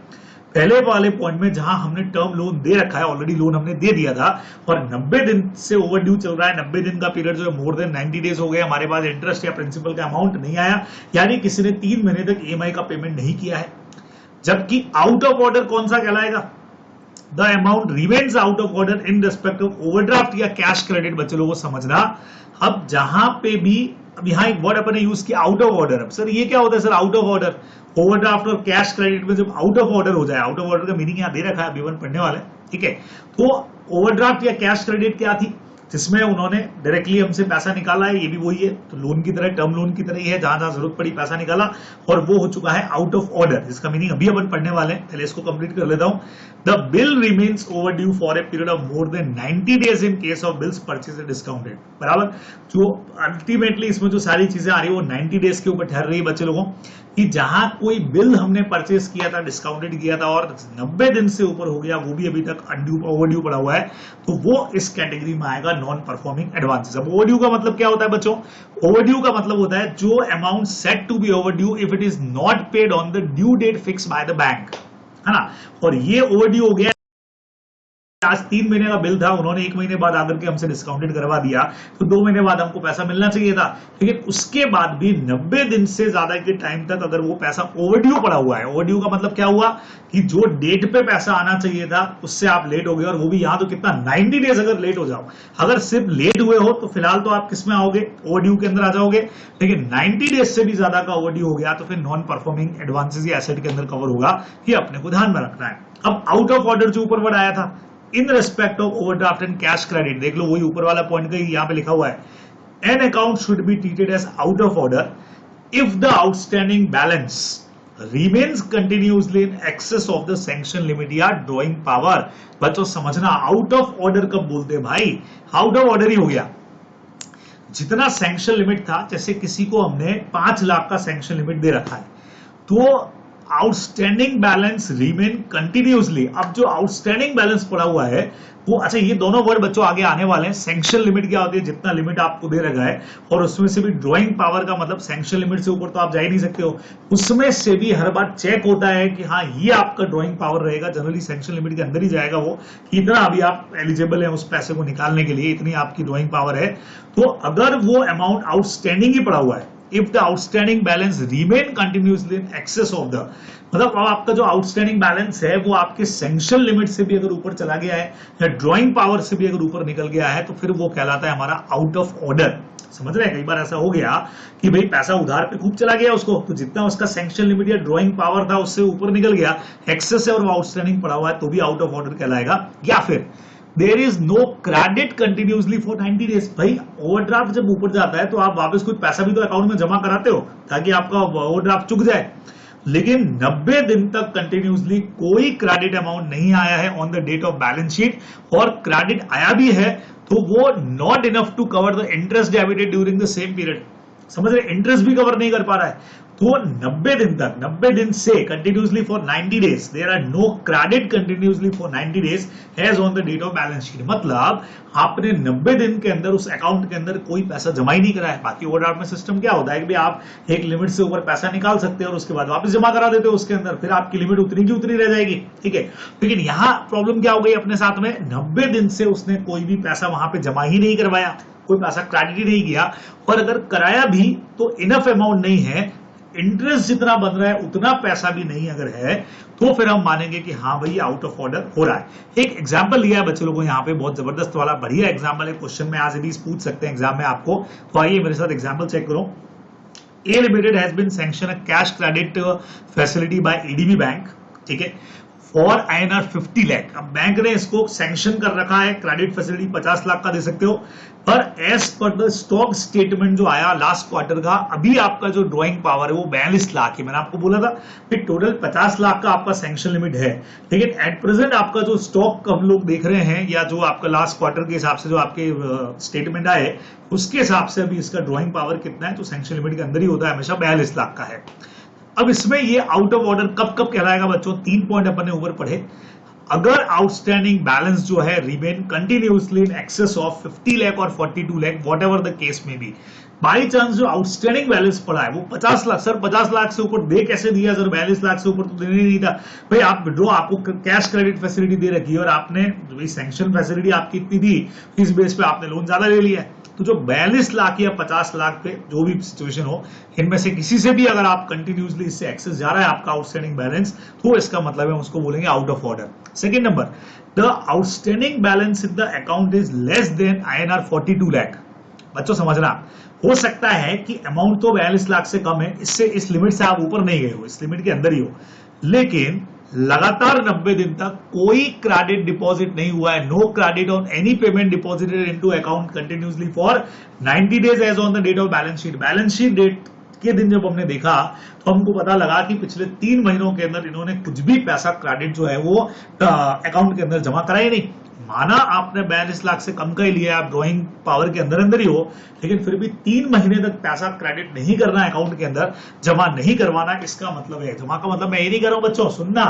पहले वाले पॉइंट में जहां हमने टर्म लोन दे रखा है, ऑलरेडी लोन हमने दे दिया था और 90 दिन से ओवरड्यू चल रहा है, 90 दिन का पीरियड जो है मोर देन 90 डेज हो गया, हमारे पास इंटरेस्ट या प्रिंसिपल का अमाउंट नहीं आया, यानी किसी ने 3 महीने तक ईएमआई का पेमेंट नहीं किया है। जबकि आउट ऑफ ऑर्डर कौन सा कहलाएगा, the amount remains out of order in respect of overdraft या कैश क्रेडिट। बच्चे लोगों को समझना, अब जहां पे भी, अब यहां एक वर्ड अपन ने यूज किया आउट ऑफ ऑर्डर। अब सर ये क्या होता है sir out of order? Overdraft और कैश क्रेडिट में जब आउट ऑफ ऑर्डर हो जाए, आउट ऑफ ऑर्डर का मीनिंग यहां दे रखा है, अभी पढ़ने वाले, ठीक है। तो ओवरड्राफ्ट या कैश क्रेडिट क्या थी, जिसमें उन्होंने डायरेक्टली हमसे पैसा निकाला है, ये भी वही है, तो लोन की तरह, टर्म लोन की तरह ही है, जहां जहां जरूरत पड़ी पैसा निकाला, और वो हो चुका है आउट ऑफ ऑर्डर, जिसका मीनिंग अभी अपन पढ़ने वाले हैं, पहले इसको कंप्लीट कर लेता हूं। The bill remains over due for a period of more than 90 days in case of bills purchase and discounted, बराबर। जो अल्टीमेटली इसमें जो सारी चीजें आ रही है वो 90 डेज के ऊपर ठहर रही है बच्चे लोगों। कि जहां कोई बिल हमने परचेस किया था, डिस्काउंटेड किया था और 90 दिन से ऊपर हो गया, वो भी अभी तक ओवरड्यू पड़ा हुआ है, तो वो इस कैटेगरी में आएगा नॉन परफॉर्मिंग एडवांसेस। अब ओवरड्यू का मतलब क्या होता है बच्चों? ओवरड्यू का मतलब होता है जो amount said to be overdue if it is not paid on the due date fix by the bank, है ना। और ये ओवरड्यू हो गया, आज 3 महीने का बिल था, उन्होंने 1 महीने बाद आकर के हमसे डिस्काउंटेड करवा दिया, तो 2 महीने बाद हमको पैसा मिलना चाहिए था, लेकिन उसके बाद भी 90 दिन से ज्यादा के टाइम तक अगर वो पैसा ओवरड्यू पड़ा हुआ है, ओवरड्यू का मतलब क्या हुआ कि जो डेट पे पैसा आना चाहिए था उससे आप लेट हो गए, और वो भी यहां तो कितना 90 डेज अगर लेट हो जाओ, अगर सिर्फ लेट हुए हो तो फिलहाल तो आप किसमें आओगे? ओवरड्यू के अंदर आ जाओगे, लेकिन 90 डेज से भी ज्यादा का ओवरड्यू हो गया तो फिर नॉन परफॉर्मिंग एडवांसेस या एसेट के अंदर कवर होगा, ये अपने को ध्यान में रखना है। अब आउट ऑफ ऑर्डर जो ऊपर वर्ड आया था, इन respect of overdraft and cash credit, देख लो वही ऊपर वाला पॉइंट का यहां पे लिखा हुआ है, an account should be treated as out of order if the outstanding balance remains continuously in excess of the sanction limit या ड्रॉइंग पावर। बच्चों समझना, आउट ऑफ ऑर्डर कब बोलते हैं भाई? आउट ऑफ ऑर्डर ही हो गया, जितना सैंक्शन लिमिट था, जैसे किसी को हमने 5 लाख का सैंक्शन लिमिट दे रखा है, तो आउटस्टैंडिंग बैलेंस रिमेन कंटिन्यूअसली। अब जो आउटस्टैंडिंग बैलेंस पड़ा हुआ है वो, अच्छा ये दोनों वर्ड बच्चों आगे आने वाले हैं। सैंक्शन लिमिट क्या होती है? जितना लिमिट आपको दे रखा है, और उसमें से भी ड्रॉइंग पावर का मतलब सैंक्शन लिमिट से ऊपर तो आप जा ही नहीं सकते हो, उसमें से भी हर बार चेक होता है कि हाँ ये आपका ड्रॉइंग पावर रहेगा, जनरली सैंक्शन लिमिट के अंदर ही जाएगा वो, कि इतना अभी आप एलिजिबल है उस पैसे को निकालने के लिए, इतनी आपकी ड्रॉइंग पावर है। तो अगर वो अमाउंट आउटस्टैंडिंग ही पड़ा हुआ है, if the outstanding balance remain continuously in excess of the, मतलब अब आपका जो आउटस्टैंडिंग बैलेंस है वो आपके सैंक्शन लिमिट से भी अगर ऊपर चला गया है या ड्रॉइंग पावर से भी अगर ऊपर निकल गया है, तो फिर वो कहलाता है हमारा आउट ऑफ ऑर्डर। समझ रहे हैं? कई बार ऐसा हो गया कि भाई पैसा उधार पे खूब चला गया उसको, तो जितना उसका सैंक्शन लिमिट या ड्रॉइंग पावर था उससे ऊपर निकल गया, एक्सेस है और वो आउटस्टैंडिंग पड़ा हुआ है, तो भी आउट ऑफ ऑर्डर कहलाएगा। या फिर there is no credit continuously for 90 days. भाई ओवरड्राफ्ट जब ऊपर जाता है तो आप वापस कुछ पैसा भी तो अकाउंट में जमा कराते हो ताकि आपका ओवरड्राफ्ट चुक जाए, लेकिन 90 दिन तक कंटिन्यूअसली कोई क्रेडिट अमाउंट नहीं आया है on the date of balance sheet, और क्रेडिट आया भी है तो वो not enough to cover the interest debited during the same period. समझ रहे? इंटरेस्ट भी कवर नहीं कर पा रहा है, तो 90 दिन तक, 90 दिन से continuously for 90 days there are no credit continuously for 90 days as on the date of balance sheet. मतलब आपने 90 दिन के अंदर उस अकाउंट के अंदर कोई पैसा जमा ही नहीं करा है। बाकी ओवरड्राफ्ट में सिस्टम क्या होता है कि आप एक लिमिट से ऊपर पैसा निकाल सकते हैं और उसके बाद वापस जमा करा देते हो उसके अंदर, फिर आपकी लिमिट उतनी की उतनी रह जाएगी, ठीक है। लेकिन यहां प्रॉब्लम क्या हो गई अपने साथ में, 90 दिन से उसने कोई भी पैसा वहां पे जमा ही नहीं करवाया, कोई पैसा क्रेडिट ही नहीं किया, और अगर कराया भी तो इनफ अमाउंट नहीं है, इंटरेस्ट जितना बन रहा है उतना पैसा भी नहीं अगर है, तो फिर हम मानेंगे कि हाँ भाई आउट ऑफ ऑर्डर हो रहा है। एक एग्जांपल लिया है बच्चों लोगों यहाँ पे, बहुत जबरदस्त वाला बढ़िया एग्जांपल है, क्वेश्चन में आज भी पूछ सकते हैं एग्जाम में आपको, तो आइए मेरे साथ एग्जांपल चेक करो। A limited has been sanction a cash credit facility by ADB bank, ठीक है, फॉर INR 50 लाख। अब बैंक ने इसको सैंक्शन कर रखा है, क्रेडिट फैसिलिटी 50 लाख का दे सकते हो, पर as per the stock statement जो आया लास्ट क्वार्टर का, अभी आपका जो ड्रॉइंग पावर है वो 42 लाख है। मैंने आपको बोला था कि टोटल 50 लाख का आपका सैंक्शन लिमिट है, लेकिन एट प्रेजेंट आपका जो स्टॉक हम लोग देख रहे हैं, या जो आपका लास्ट क्वार्टर के हिसाब से जो आपके स्टेटमेंट आए उसके हिसाब से अभी इसका ड्रॉइंग पावर कितना है, तो सैंक्शन लिमिट के अंदर ही होता है हमेशा, 42 लाख का है। अब इसमें ये आउट ऑफ ऑर्डर कब कब कहलाएगा बच्चों? 3 पॉइंट अपन ने ऊपर पढ़े। अगर आउटस्टैंडिंग बैलेंस जो है remain continuously in excess of 50 lakh और 42 lakh, what ever the case में भी, बाई चांस जो आउटस्टैंडिंग बैलेंस पड़ा है वो 50 लाख, सर 50 लाख से ऊपर दे कैसे दिया सर, 42 लाख से ऊपर तो देने नहीं था। भाई आप विड्रॉ, आपको कैश क्रेडिट फैसिलिटी दे रखी है और आपने सैंक्शन फैसिलिटी आपकी इतनी थी, इस बेस पे आपने लोन ज्यादा ले लिया है, तो जो 42 लाख या 50 लाख पे जो भी सिचुएशन हो, इनमें से किसी से भी अगर आप कंटिन्यूअसली इससे एक्सेस जा रहा है आपका आउटस्टैंडिंग बैलेंस, तो इसका मतलब है उसको बोलेंगे out of order. Second number, the outstanding balance in the account is less than INR 42 lakh. बच्चों समझना, हो सकता है कि अमाउंट तो 42 लाख से कम है, इससे इस लिमिट से आप ऊपर नहीं गए हो, इस लिमिट के अंदर ही हो, लेकिन लगातार 90 दिन तक कोई क्रेडिट डिपॉजिट नहीं हुआ है, no credit on any payment deposited into account continuously for 90 days as on the date of balance sheet. Balance sheet date के दिन जब हमने देखा तो हमको पता लगा कि पिछले 3 महीनों के अंदर इन्होंने कुछ भी पैसा क्रेडिट जो है वो अकाउंट के अंदर जमा करा ही नहीं। माना आपने 42 लाख से कम का ही लिया, आप ड्रॉइंग पावर के अंदर अंदर ही हो, लेकिन फिर भी 3 महीने तक पैसा क्रेडिट नहीं करना है अकाउंट के अंदर, जमा नहीं करवाना, इसका मतलब है, जमा का मतलब मैं ये नहीं कर रहा हूं बच्चों, सुनना,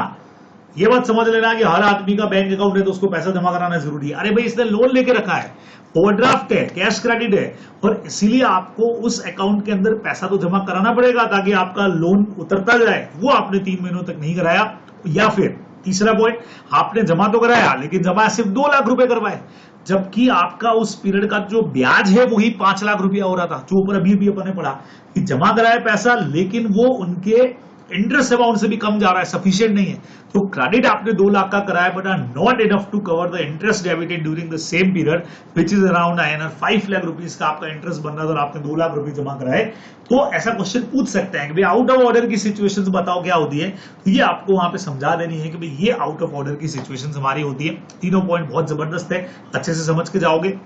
ये बात समझ लेना कि हर आदमी का बैंक अकाउंट है तो उसको पैसा जमा कराना जरूरी है। अरे भाई इसने लोन लेके रखा है, ओवरड्राफ्ट है, कैश क्रेडिट है, और इसीलिए आपको उस अकाउंट के अंदर पैसा तो जमा कराना पड़ेगा ताकि आपका लोन उतरता जाए। वो आपने 3 महीनों तक नहीं कराया, या फिर तीसरा पॉइंट, आपने जमा तो कराया लेकिन जमा सिर्फ 2 लाख रुपए करवाए, जबकि आपका उस पीरियड का जो ब्याज है वही 5 लाख रुपया हो रहा था, जो ऊपर अभी अपने पढ़ा कि जमा कराया पैसा लेकिन वो उनके इंटरेस्ट अमाउंट से भी कम जा रहा है, सफिशिएंट नहीं है। तो क्रेडिट आपने 2 लाख का कराया but are not enough to cover the interest debited during the same period which is around 5 lakh rupees का आपका इंटरेस्ट बन रहा था और आपने 2 लाख रुपए जमा कराए। तो ऐसा क्वेश्चन पूछ सकते हैं कि भाई आउट ऑफ ऑर्डर की सिचुएशंस बताओ क्या होती है, तो ये आपको वहां पे समझा देनी है कि भाई ये आउट ऑफ ऑर्डर की सिचुएशंस हमारी होती है। तीनों पॉइंट बहुत जबरदस्त है, अच्छे से समझ के जाओगे।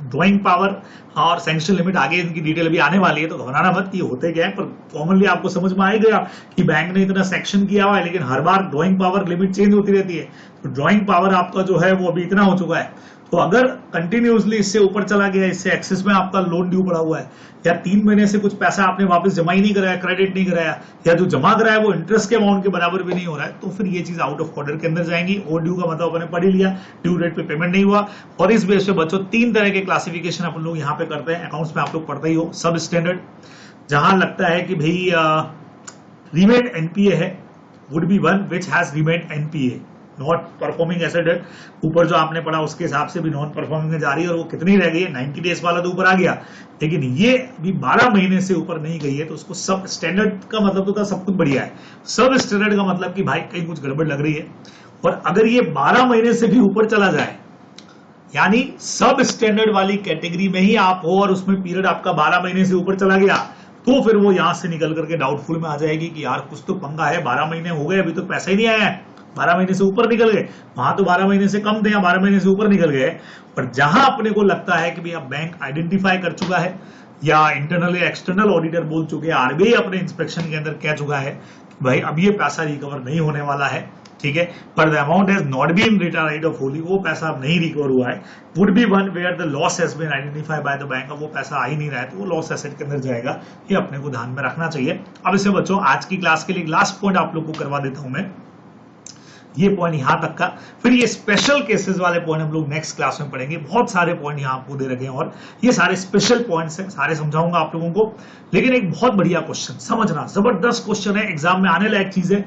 ड्राइंग पावर और सैंक्शन लिमिट आगे इनकी डिटेल अभी आने वाली है, तो घबराना मत कि होते क्या है, पर कॉमनली आपको समझ में आ ही गया कि बैंक ने इतना सेक्शन किया हुआ है लेकिन हर बार ड्राइंग पावर लिमिट चेंज होती रहती है। तो ड्राइंग पावर आपका जो है वो अभी इतना हो चुका है, तो अगर कंटिन्यूअसली इससे ऊपर चला गया, इससे एक्सेस में आपका लोन ड्यू पड़ा हुआ है, या 3 महीने से कुछ पैसा आपने वापस जमा ही नहीं कराया, क्रेडिट नहीं कराया, या जो जमा कराया वो इंटरेस्ट के अमाउंट के बराबर भी नहीं हो रहा है, तो फिर ये चीज आउट ऑफ ऑर्डर के अंदर जाएंगी। ओवर ड्यू का मतलब अपने पढ़ ही लिया, ड्यू डेट पे पेमेंट नहीं हुआ। और इस बेस पे बच्चों 3 तरह के क्लासिफिकेशन अपन लोग यहाँ पे करते हैं, अकाउंट्स में आप लोग पढ़ते ही हो। सब स्टैंडर्ड, जहां लगता है कि भाई रिमेन एनपीए है, would be one which has remain NPA, not performing asset है। ऊपर जो आपने पढ़ा उसके हिसाब से भी नॉन परफॉर्मिंग में जा रही है, और वो कितनी रह गई है, 90 डेज वाला तो ऊपर आ गया, लेकिन ये अभी 12 महीने से ऊपर नहीं गई है, तो उसको सब स्टैंडर्ड का मतलब तो था सब कुछ बढ़िया है। सब स्टैंडर्ड का मतलब कि भाई कहीं कुछ गड़बड़ लग रही है, और अगर ये 12 महीने से भी ऊपर चला जाए, यानी सब स्टैंडर्ड वाली कैटेगरी में ही आप हो और उसमें पीरियड आपका 12 महीने से ऊपर चला गया, तो फिर वो यहां से निकल करके डाउटफुल में आ जाएगी कि यार कुछ तो पंगा है, 12 महीने हो गए अभी तो पैसा ही नहीं आया है, 12 महीने से ऊपर निकल गए, वहां तो 12 महीने से कम थे या 12 महीने से ऊपर निकल गए। पर जहां अपने को लगता है कि भैया बैंक आइडेंटिफाई कर चुका है, या इंटरनल या एक्सटर्नल ऑडिटर बोल चुके हैं, आरबीआई अपने इंस्पेक्शन के अंदर कह चुका है कि भाई अब ये पैसा रिकवर नहीं होने वाला है, ठीक है, पर the amount has not been retired off wholly, वो पैसा अब नहीं रिकवर हुआ है, would be one where the loss has been identified by the bank, अब वो पैसा आ ही नहीं रहा है, तो वो लॉस एसेट के अंदर जाएगा। ये अपने को ध्यान में रखना चाहिए। अब इसे बच्चों आज की क्लास के लिए लास्ट पॉइंट आप लोग को करवा देता हूं मैं, ये पॉइंट यहां तक का, फिर ये स्पेशल केसेस वाले पॉइंट हम लोग नेक्स्ट क्लास में पढ़ेंगे। बहुत सारे पॉइंट यहां आपको दे रखे हैं और ये सारे स्पेशल पॉइंट्स हैं, सारे समझाऊंगा आप लोगों को। लेकिन एक बहुत बढ़िया क्वेश्चन, समझना, जबरदस्त क्वेश्चन है, एग्जाम में आने लायक चीज है।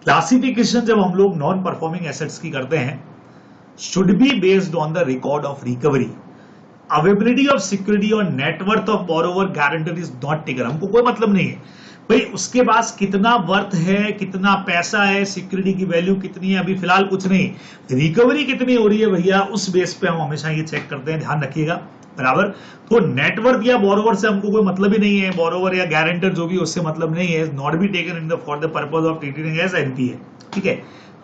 क्लासिफिकेशन जब हम लोग नॉन परफॉर्मिंग एसेट्स की करते हैं, should be based on the record of recovery, availability of security और net worth of borrower guarantor is not taken. हमको कोई मतलब नहीं है भाई उसके पास कितना वर्थ है, कितना पैसा है, सिक्योरिटी की वैल्यू कितनी है, अभी फिलहाल कुछ नहीं, रिकवरी कितनी हो रही है भैया, उस बेस पे हम हमेशा ये चेक करते हैं, ध्यान रखिएगा, बराबर। तो नेटवर्थ या बोरोवर से हमको कोई मतलब ही नहीं है, बोरोवर या गारंटर जो भी उससे मतलब नहीं है, not be taken in the for the purpose of treating as NPA, ठीक है।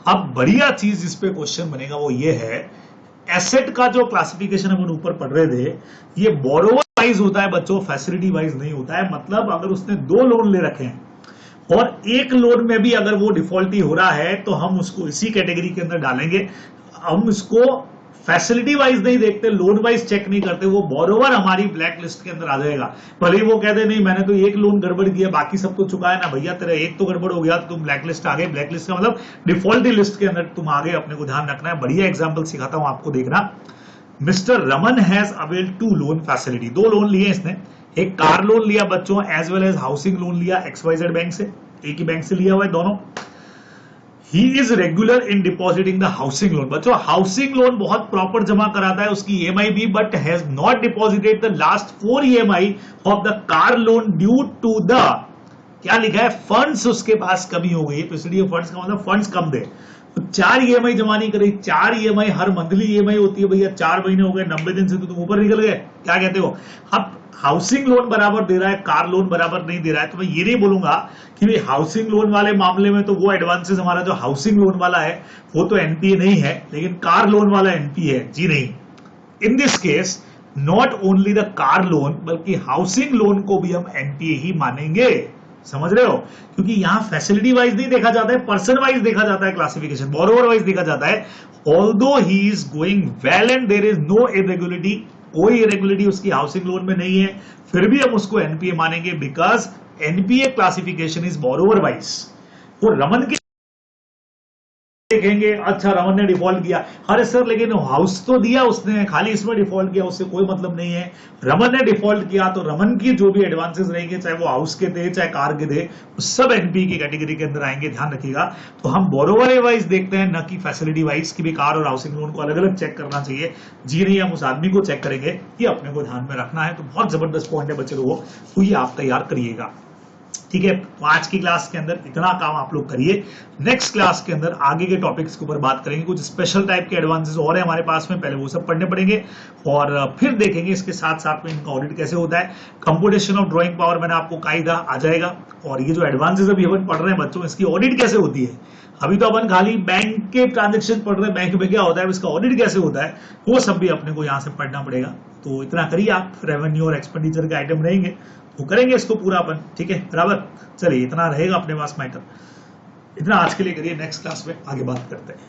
अब बढ़िया चीज जिस पे क्वेश्चन बनेगा वो ये है, एसेट का जो क्लासिफिकेशन हम ऊपर पढ़ रहे थे, ये बोरोवर वाइज होता है बच्चों, फैसिलिटी वाइज नहीं होता है। मतलब अगर उसने 2 लोन ले रखे हैं और एक लोन में भी अगर वो डिफॉल्टी हो रहा है तो हम उसको इसी कैटेगरी के अंदर डालेंगे। हम इसको फैसिलिटी वाइज नहीं देखते, लोन वाइज चेक नहीं करते, वो बोरोवर हमारी ब्लैक लिस्ट के अंदर आ जाएगा। भले ही वो कहते नहीं मैंने तो एक लोन गड़बड़ किया, बाकी सब तो चुका है ना भैया, तेरा एक तो गड़बड़ हो गया तो तुम ब्लैक लिस्ट आ गए। ब्लैक लिस्ट का मतलब डिफॉल्टी लिस्ट के अंदर तुम आ गए, अपने को ध्यान रखना है। बढ़िया एग्जाम्पल सिखाता हूं आपको, देखना। Mr Raman has availed 2 loan facility, 2 loan लिए इसने, एक कार लोन लिया बच्चों as well as housing loan लिया XYZ बैंक से, एक ही बैंक से लिया हुआ है दोनों। He is regular in depositing the housing loan, बच्चों हाउसिंग लोन बहुत प्रॉपर जमा कराता है उसकी EMI भी, but has not deposited the last 4 EMI of the car loan due to the, क्या लिखा है, फंड्स उसके पास कमी हो गई, तो इसलिए फंड्स का मतलब फंड्स कम दे, तो 4 EMI जमा नहीं करी। 4 EMI हर मंथली EMI होती है भैया, 4 महीने हो गए, 90 दिन से तो तुम ऊपर निकल गए, क्या कहते हो। अब हाउसिंग लोन बराबर दे रहा है, कार लोन बराबर नहीं दे रहा है, तो मैं ये नहीं बोलूंगा कि भाई हाउसिंग लोन वाले मामले में तो वो एडवांसेस हमारा जो हाउसिंग लोन वाला है वो तो NPA नहीं है, लेकिन कार लोन वाला NPA है, जी नहीं। In this case not only the car loan बल्कि हाउसिंग लोन को भी हम NPA ही मानेंगे, समझ रहे हो? क्योंकि यहां फैसिलिटी वाइज नहीं देखा जाता है, पर्सन वाइज देखा जाता है, क्लासिफिकेशन बोरोवर वाइज देखा जाता है। Although he is going well and there is no irregularity, कोई इरेगुलरिटी उसकी हाउसिंग लोन में नहीं है, फिर भी हम उसको एनपीए मानेंगे because NPA classification is borrower wise. वो रमन के देखेंगे, अच्छा रमन ने डिफॉल्ट किया, अरे सर लेकिन हाउस तो दिया उसने, खाली इसमें डिफॉल्ट किया, उससे कोई मतलब नहीं है। रमन ने डिफॉल्ट किया तो रमन की जो भी एडवांसेस रहेंगे, चाहे वो हाउस के थे चाहे कार के थे, वो सब एनपी की कैटेगरी के अंदर आएंगे, ध्यान रखिएगा। तो हम बोरोवर वाइज देखते हैं, न कि फैसिलिटी वाइज की भी कार और हाउसिंग लोन को अलग अलग चेक करना चाहिए। जी नहीं, हम उस आदमी को चेक करेंगे, ये अपने को ध्यान में रखना है। तो बहुत जबरदस्त पॉइंट है बच्चे लोगों, तो ये आप तैयार करिएगा, ठीक है। तो आज की क्लास के अंदर इतना काम आप लोग करिए। नेक्स्ट क्लास के अंदर आगे के टॉपिक्स के ऊपर बात करेंगे, कुछ स्पेशल टाइप के एडवांसेस और है हमारे पास में, पहले वो सब पढ़ने पड़ेंगे और फिर देखेंगे इसके साथ साथ में इनका ऑडिट कैसे होता है। कंप्यूटेशन ऑफ ड्राइंग पावर मैंने आपको कायदा आ जाएगा, और ये जो एडवांसेस अभी अपन पढ़ रहे हैं बच्चों, इसकी ऑडिट कैसे होती है। अभी तो अपन खाली बैंक के ट्रांजेक्शन पढ़ रहे हैं, बैंक में क्या होता है, इसका ऑडिट कैसे होता है, वो सब भी अपने को यहाँ से पढ़ना पड़ेगा। तो इतना करिए आप, रेवेन्यू और एक्सपेंडिचर के आइटम रहेंगे वो करेंगे इसको पूरा अपन, ठीक है बराबर। चलिए इतना रहेगा अपने पास मैटर, इतना आज के लिए करिए, नेक्स्ट क्लास में आगे बात करते हैं।